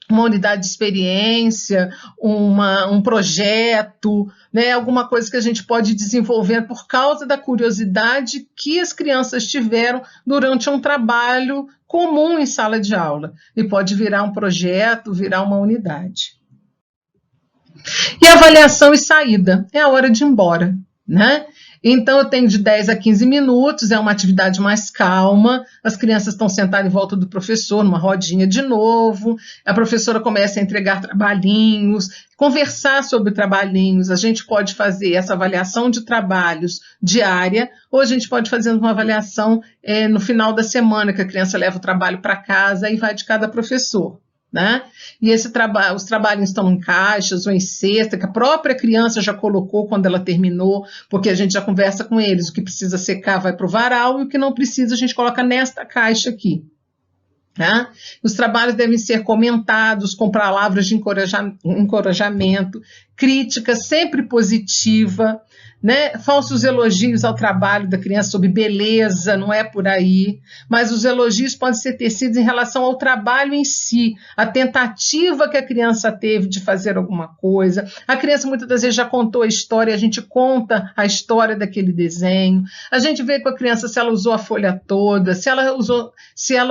uma unidade de experiência, um projeto, né, alguma coisa que a gente pode desenvolver por causa da curiosidade que as crianças tiveram durante um trabalho comum em sala de aula. E pode virar um projeto, virar uma unidade. E avaliação e saída, é a hora de ir embora, né? Então, eu tenho de 10 a 15 minutos, é uma atividade mais calma, as crianças estão sentadas em volta do professor, numa rodinha de novo, a professora começa a entregar trabalhinhos, conversar sobre trabalhinhos, a gente pode fazer essa avaliação de trabalhos diária, ou a gente pode fazer uma avaliação no final da semana, que a criança leva o trabalho para casa e vai de cada professor. Né? E os trabalhos estão em caixas ou em cesta, que a própria criança já colocou quando ela terminou, porque a gente já conversa com eles, o que precisa secar vai para o varal e o que não precisa a gente coloca nesta caixa aqui. Né? Os trabalhos devem ser comentados com palavras de encorajamento, crítica sempre positiva, né? Falsos elogios ao trabalho da criança sobre beleza, não é por aí, mas os elogios podem ser tecidos em relação ao trabalho em si, a tentativa que a criança teve de fazer alguma coisa. A criança muitas das vezes já contou a história, a gente conta a história daquele desenho, a gente vê com a criança se ela usou a folha toda, se ela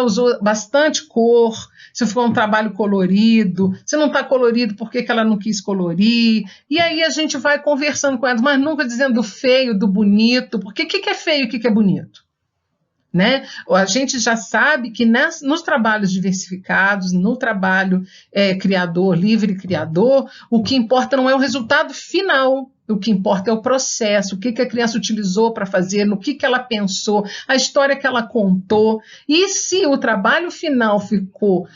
usou bastante cor, se for um trabalho colorido, se não está colorido, por que ela não quis colorir? E aí a gente vai conversando com elas, mas nunca dizendo do feio, do bonito, porque o que é feio e o que é bonito? Né? A gente já sabe que nos trabalhos diversificados, no trabalho criador, livre criador, o que importa não é o resultado final, o que importa é o processo, o que a criança utilizou para fazer, no que ela pensou, a história que ela contou, e se o trabalho final ficou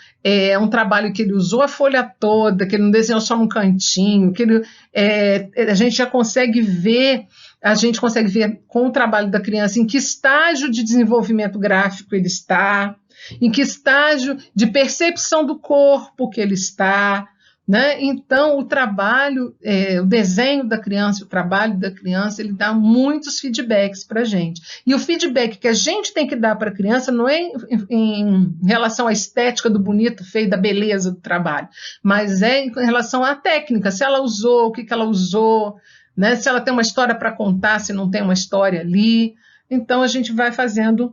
um trabalho que ele usou a folha toda, que ele não desenhou só um cantinho, que a gente já consegue ver, com o trabalho da criança em que estágio de desenvolvimento gráfico ele está, em que estágio de percepção do corpo que ele está, né? Então, o trabalho, o desenho da criança, o trabalho da criança, ele dá muitos feedbacks para a gente. E o feedback que a gente tem que dar para a criança não é em relação à estética do bonito, feio, da beleza do trabalho, mas é em relação à técnica, se ela usou, o que ela usou, né? Se ela tem uma história para contar, se não tem uma história ali. Então, a gente vai fazendo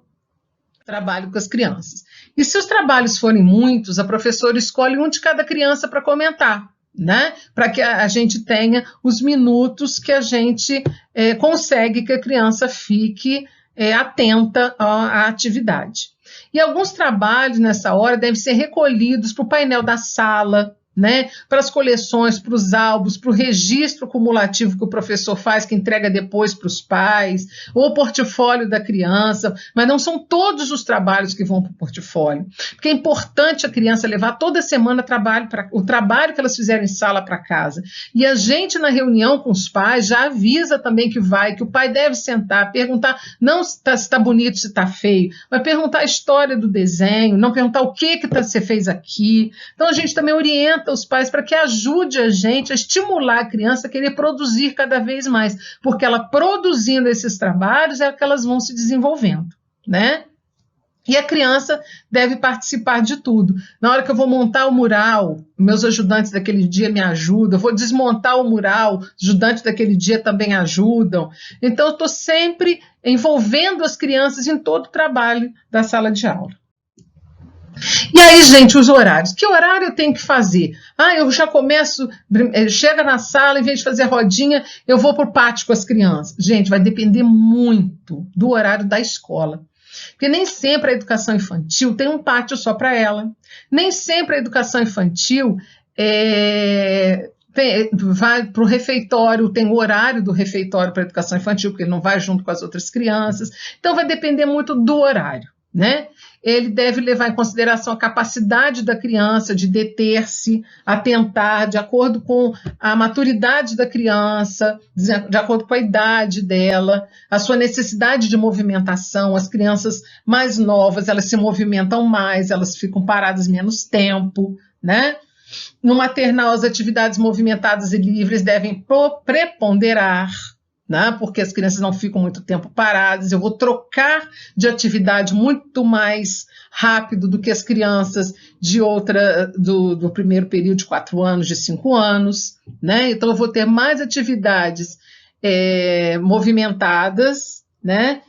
trabalho com as crianças. E se os trabalhos forem muitos, a professora escolhe um de cada criança para comentar, né? Para que a gente tenha os minutos que a gente consegue que a criança fique atenta à atividade. E alguns trabalhos nessa hora devem ser recolhidos para o painel da sala, né, para as coleções, para os álbuns, para o registro cumulativo que o professor faz, que entrega depois para os pais, ou o portfólio da criança, mas não são todos os trabalhos que vão para o portfólio, porque é importante a criança levar toda semana o trabalho que elas fizeram em sala para casa, e a gente na reunião com os pais já avisa também que o pai deve sentar, perguntar não se está bonito, se está feio, mas perguntar a história do desenho, não perguntar o que você fez aqui. Então a gente também orienta os pais para que ajude a gente a estimular a criança a querer produzir cada vez mais, porque ela produzindo esses trabalhos é que elas vão se desenvolvendo, né? E a criança deve participar de tudo. Na hora que eu vou montar o mural, meus ajudantes daquele dia me ajudam, eu vou desmontar o mural, os ajudantes daquele dia também ajudam. Então, eu estou sempre envolvendo as crianças em todo o trabalho da sala de aula. E aí, gente, os horários. Que horário eu tenho que fazer? Eu já começo, chega na sala, em vez de fazer rodinha, eu vou para o pátio com as crianças. Gente, vai depender muito do horário da escola. Porque nem sempre a educação infantil tem um pátio só para ela. Nem sempre a educação infantil vai para o refeitório, tem o horário do refeitório para a educação infantil, porque ele não vai junto com as outras crianças. Então, vai depender muito do horário. né? Ele deve levar em consideração a capacidade da criança de deter-se, atentar, de acordo com a maturidade da criança, de acordo com a idade dela, a sua necessidade de movimentação. As crianças mais novas, elas se movimentam mais, elas ficam paradas menos tempo, né? No maternal, as atividades movimentadas e livres devem preponderar, né? Porque as crianças não ficam muito tempo paradas. Eu vou trocar de atividade muito mais rápido do que as crianças do primeiro período de 4 anos, de 5 anos, né? Então, eu vou ter mais atividades movimentadas, né?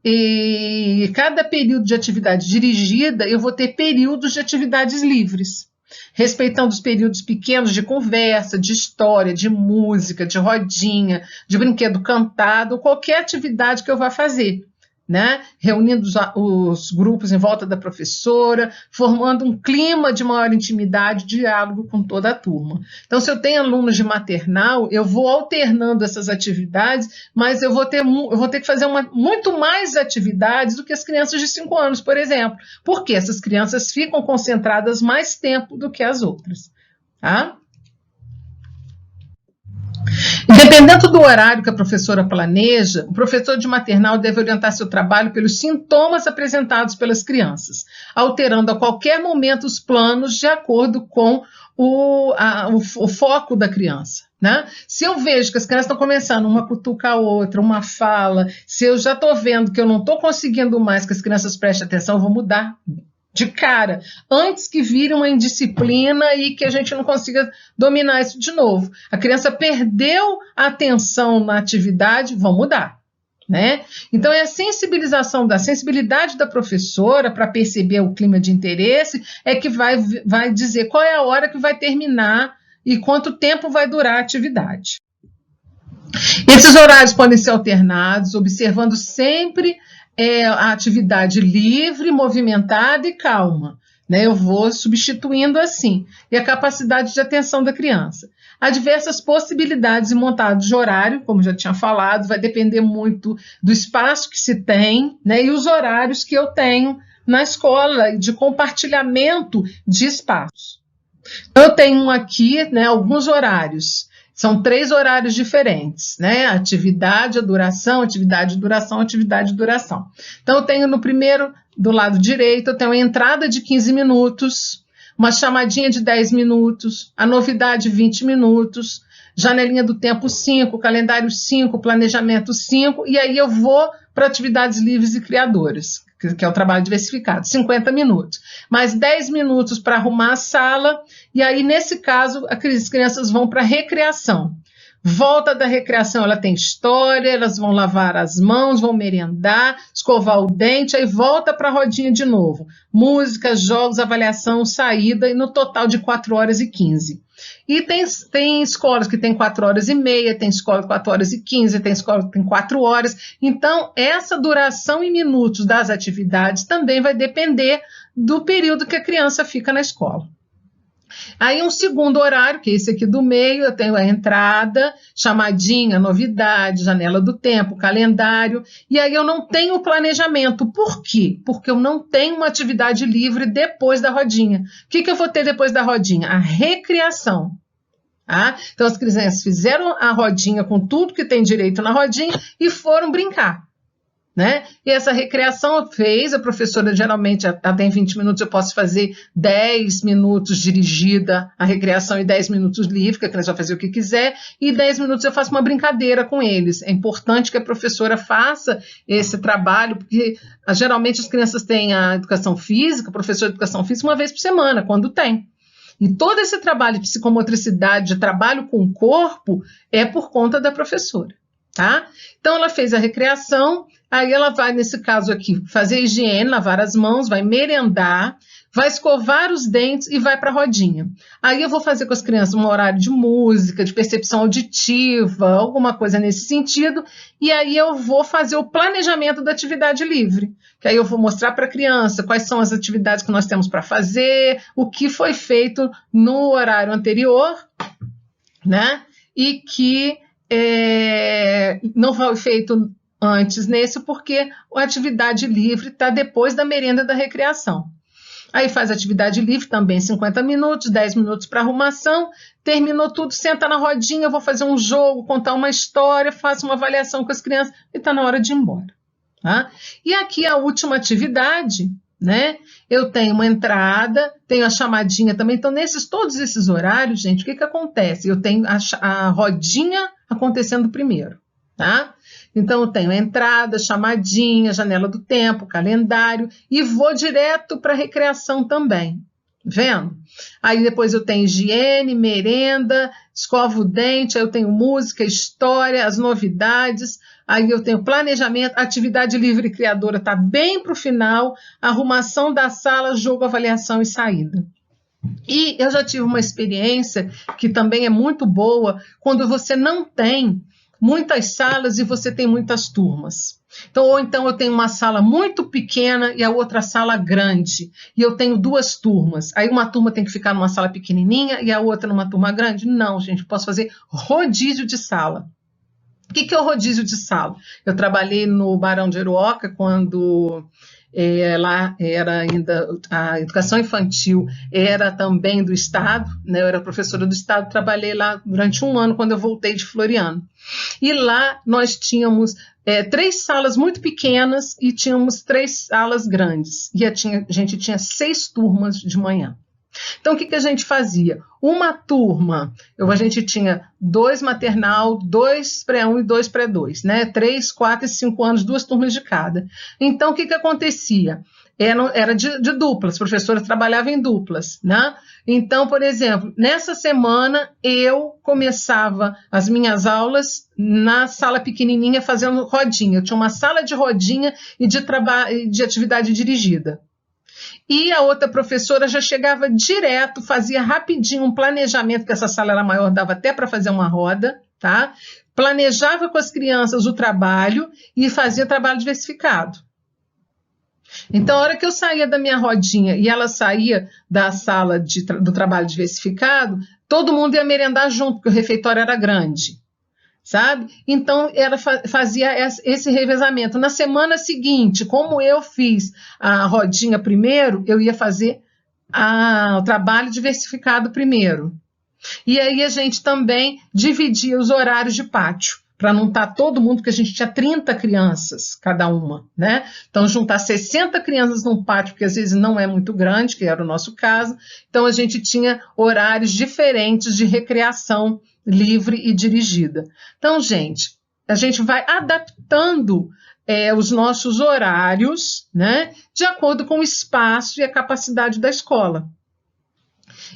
E cada período de atividade dirigida, eu vou ter períodos de atividades livres, respeitando os períodos pequenos de conversa, de história, de música, de rodinha, de brinquedo cantado, qualquer atividade que eu vá fazer, né? Reunindo os grupos em volta da professora, formando um clima de maior intimidade, diálogo com toda a turma. Então, se eu tenho alunos de maternal, eu vou alternando essas atividades, mas eu vou ter que fazer muito mais atividades do que as crianças de 5 anos, por exemplo, porque essas crianças ficam concentradas mais tempo do que as outras, tá? Dependendo do horário que a professora planeja, o professor de maternal deve orientar seu trabalho pelos sintomas apresentados pelas crianças, alterando a qualquer momento os planos de acordo com o foco da criança, né? Se eu vejo que as crianças estão começando, uma cutuca a outra, uma fala, se eu já estou vendo que eu não estou conseguindo mais que as crianças prestem atenção, eu vou mudar de cara, antes que vire uma indisciplina e que a gente não consiga dominar isso de novo. A criança perdeu a atenção na atividade, vão mudar, né? Então, é a sensibilidade da professora para perceber o clima de interesse é que vai dizer qual é a hora que vai terminar e quanto tempo vai durar a atividade. Esses horários podem ser alternados, observando sempre a atividade livre, movimentada e calma, né? Eu vou substituindo assim. E a capacidade de atenção da criança. Há diversas possibilidades de montado de horário, como já tinha falado, vai depender muito do espaço que se tem, né? E os horários que eu tenho na escola, de compartilhamento de espaços. Então, eu tenho aqui, né, alguns horários. São 3 horários diferentes, né? Atividade, a duração, atividade, duração, atividade, duração. Então, eu tenho no primeiro, do lado direito, eu tenho a entrada de 15 minutos, uma chamadinha de 10 minutos, a novidade 20 minutos, janelinha do tempo 5, calendário 5, planejamento 5, e aí eu vou para atividades livres e criadoras, que é o trabalho diversificado, 50 minutos. Mais 10 minutos para arrumar a sala, e aí, nesse caso, as crianças vão para a recreação. Volta da recreação, ela tem história, elas vão lavar as mãos, vão merendar, escovar o dente, aí volta para a rodinha de novo. Música, jogos, avaliação, saída, e no total de 4 horas e 15. E tem escolas que tem 4 horas e meia, tem escola de 4 horas e 15, tem escola que tem 4 horas. Então, essa duração em minutos das atividades também vai depender do período que a criança fica na escola. Aí, um segundo horário, que é esse aqui do meio, eu tenho a entrada, chamadinha, novidade, janela do tempo, calendário, e aí eu não tenho planejamento. Por quê? Porque eu não tenho uma atividade livre depois da rodinha. O que eu vou ter depois da rodinha? A recreação. Tá? Então, as crianças fizeram a rodinha com tudo que tem direito na rodinha e foram brincar, né? E essa recreação fez, a professora geralmente até em 20 minutos eu posso fazer 10 minutos dirigida a recreação e 10 minutos livre, que a criança vai fazer o que quiser, e 10 minutos eu faço uma brincadeira com eles. É importante que a professora faça esse trabalho, porque geralmente as crianças têm a educação física, o professor de educação física, uma vez por semana, quando tem. E todo esse trabalho de psicomotricidade, de trabalho com o corpo, é por conta da professora. Tá? Então, ela fez a recreação, aí ela vai, nesse caso aqui, fazer higiene, lavar as mãos, vai merendar, vai escovar os dentes e vai para a rodinha. Aí eu vou fazer com as crianças um horário de música, de percepção auditiva, alguma coisa nesse sentido, e aí eu vou fazer o planejamento da atividade livre, que aí eu vou mostrar para a criança quais são as atividades que nós temos para fazer, o que foi feito no horário anterior, né? E que não foi feito antes nesse, porque a atividade livre está depois da merenda da recreação. Aí faz atividade livre também, 50 minutos, 10 minutos para arrumação, terminou tudo, senta na rodinha, eu vou fazer um jogo, contar uma história, faço uma avaliação com as crianças e está na hora de ir embora. Tá? E aqui a última atividade, né? Eu tenho uma entrada, tenho a chamadinha também, então todos esses horários, gente, o que acontece? Eu tenho a rodinha acontecendo primeiro, tá? Então, eu tenho a entrada, chamadinha, janela do tempo, calendário e vou direto para a recreação também, vendo? Aí depois eu tenho higiene, merenda, escovo o dente, aí eu tenho música, história, as novidades, aí eu tenho planejamento, atividade livre e criadora está bem para o final, arrumação da sala, jogo, avaliação e saída. E eu já tive uma experiência que também é muito boa, quando você não tem muitas salas e você tem muitas turmas. Então, ou então eu tenho uma sala muito pequena e a outra sala grande, e eu tenho 2 turmas. Aí uma turma tem que ficar numa sala pequenininha e a outra numa turma grande? Não, gente, eu posso fazer rodízio de sala. O que é o rodízio de sala? Eu trabalhei no Barão de Aruoca quando lá era ainda a educação infantil, era também do Estado, né? Eu era professora do Estado, trabalhei lá durante 1 ano quando eu voltei de Floriano. E lá nós tínhamos 3 salas muito pequenas e tínhamos 3 salas grandes. E a gente tinha 6 turmas de manhã. Então, o que a gente fazia? Uma turma, a gente tinha 2 maternal, 2 pré-1 e 2 pré-2, né? 3, 4 e 5 anos, 2 turmas de cada. Então, o que acontecia? Era de duplas, as professoras trabalhavam em duplas, né? Então, por exemplo, nessa semana eu começava as minhas aulas na sala pequenininha fazendo rodinha. Eu tinha uma sala de rodinha e de atividade dirigida. E a outra professora já chegava direto, fazia rapidinho um planejamento, porque essa sala era maior, dava até para fazer uma roda, tá? Planejava com as crianças o trabalho e fazia trabalho diversificado. Então, a hora que eu saía da minha rodinha e ela saía da sala do trabalho diversificado, todo mundo ia merendar junto, porque o refeitório era grande, sabe? Então, ela fazia esse revezamento. Na semana seguinte, como eu fiz a rodinha primeiro, eu ia fazer o trabalho diversificado primeiro. E aí a gente também dividia os horários de pátio, para não estar todo mundo, porque a gente tinha 30 crianças cada uma, né? Então, juntar 60 crianças num pátio, que às vezes não é muito grande, que era o nosso caso, então a gente tinha horários diferentes de recreação livre e dirigida. Então, gente, a gente vai adaptando os nossos horários, né, de acordo com o espaço e a capacidade da escola.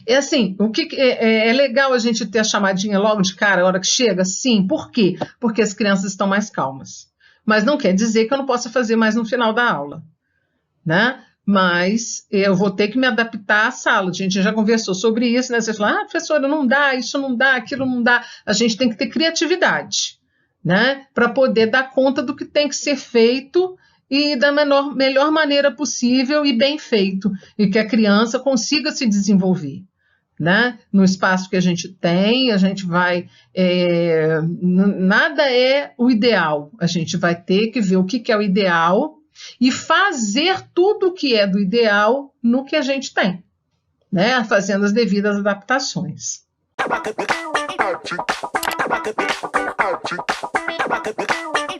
Assim, o que é legal a gente ter a chamadinha logo de cara, a hora que chega? Sim, por quê? Porque as crianças estão mais calmas. Mas não quer dizer que eu não possa fazer mais no final da aula, né? Mas eu vou ter que me adaptar à sala. A gente já conversou sobre isso, né? Você fala, professora, não dá, isso não dá, aquilo não dá. A gente tem que ter criatividade, né? Para poder dar conta do que tem que ser feito e da melhor maneira possível e bem feito, e que a criança consiga se desenvolver, né? No espaço que a gente tem, a gente vai... nada é o ideal, a gente vai ter que ver o que é o ideal e fazer tudo o que é do ideal no que a gente tem, né? Fazendo as devidas adaptações.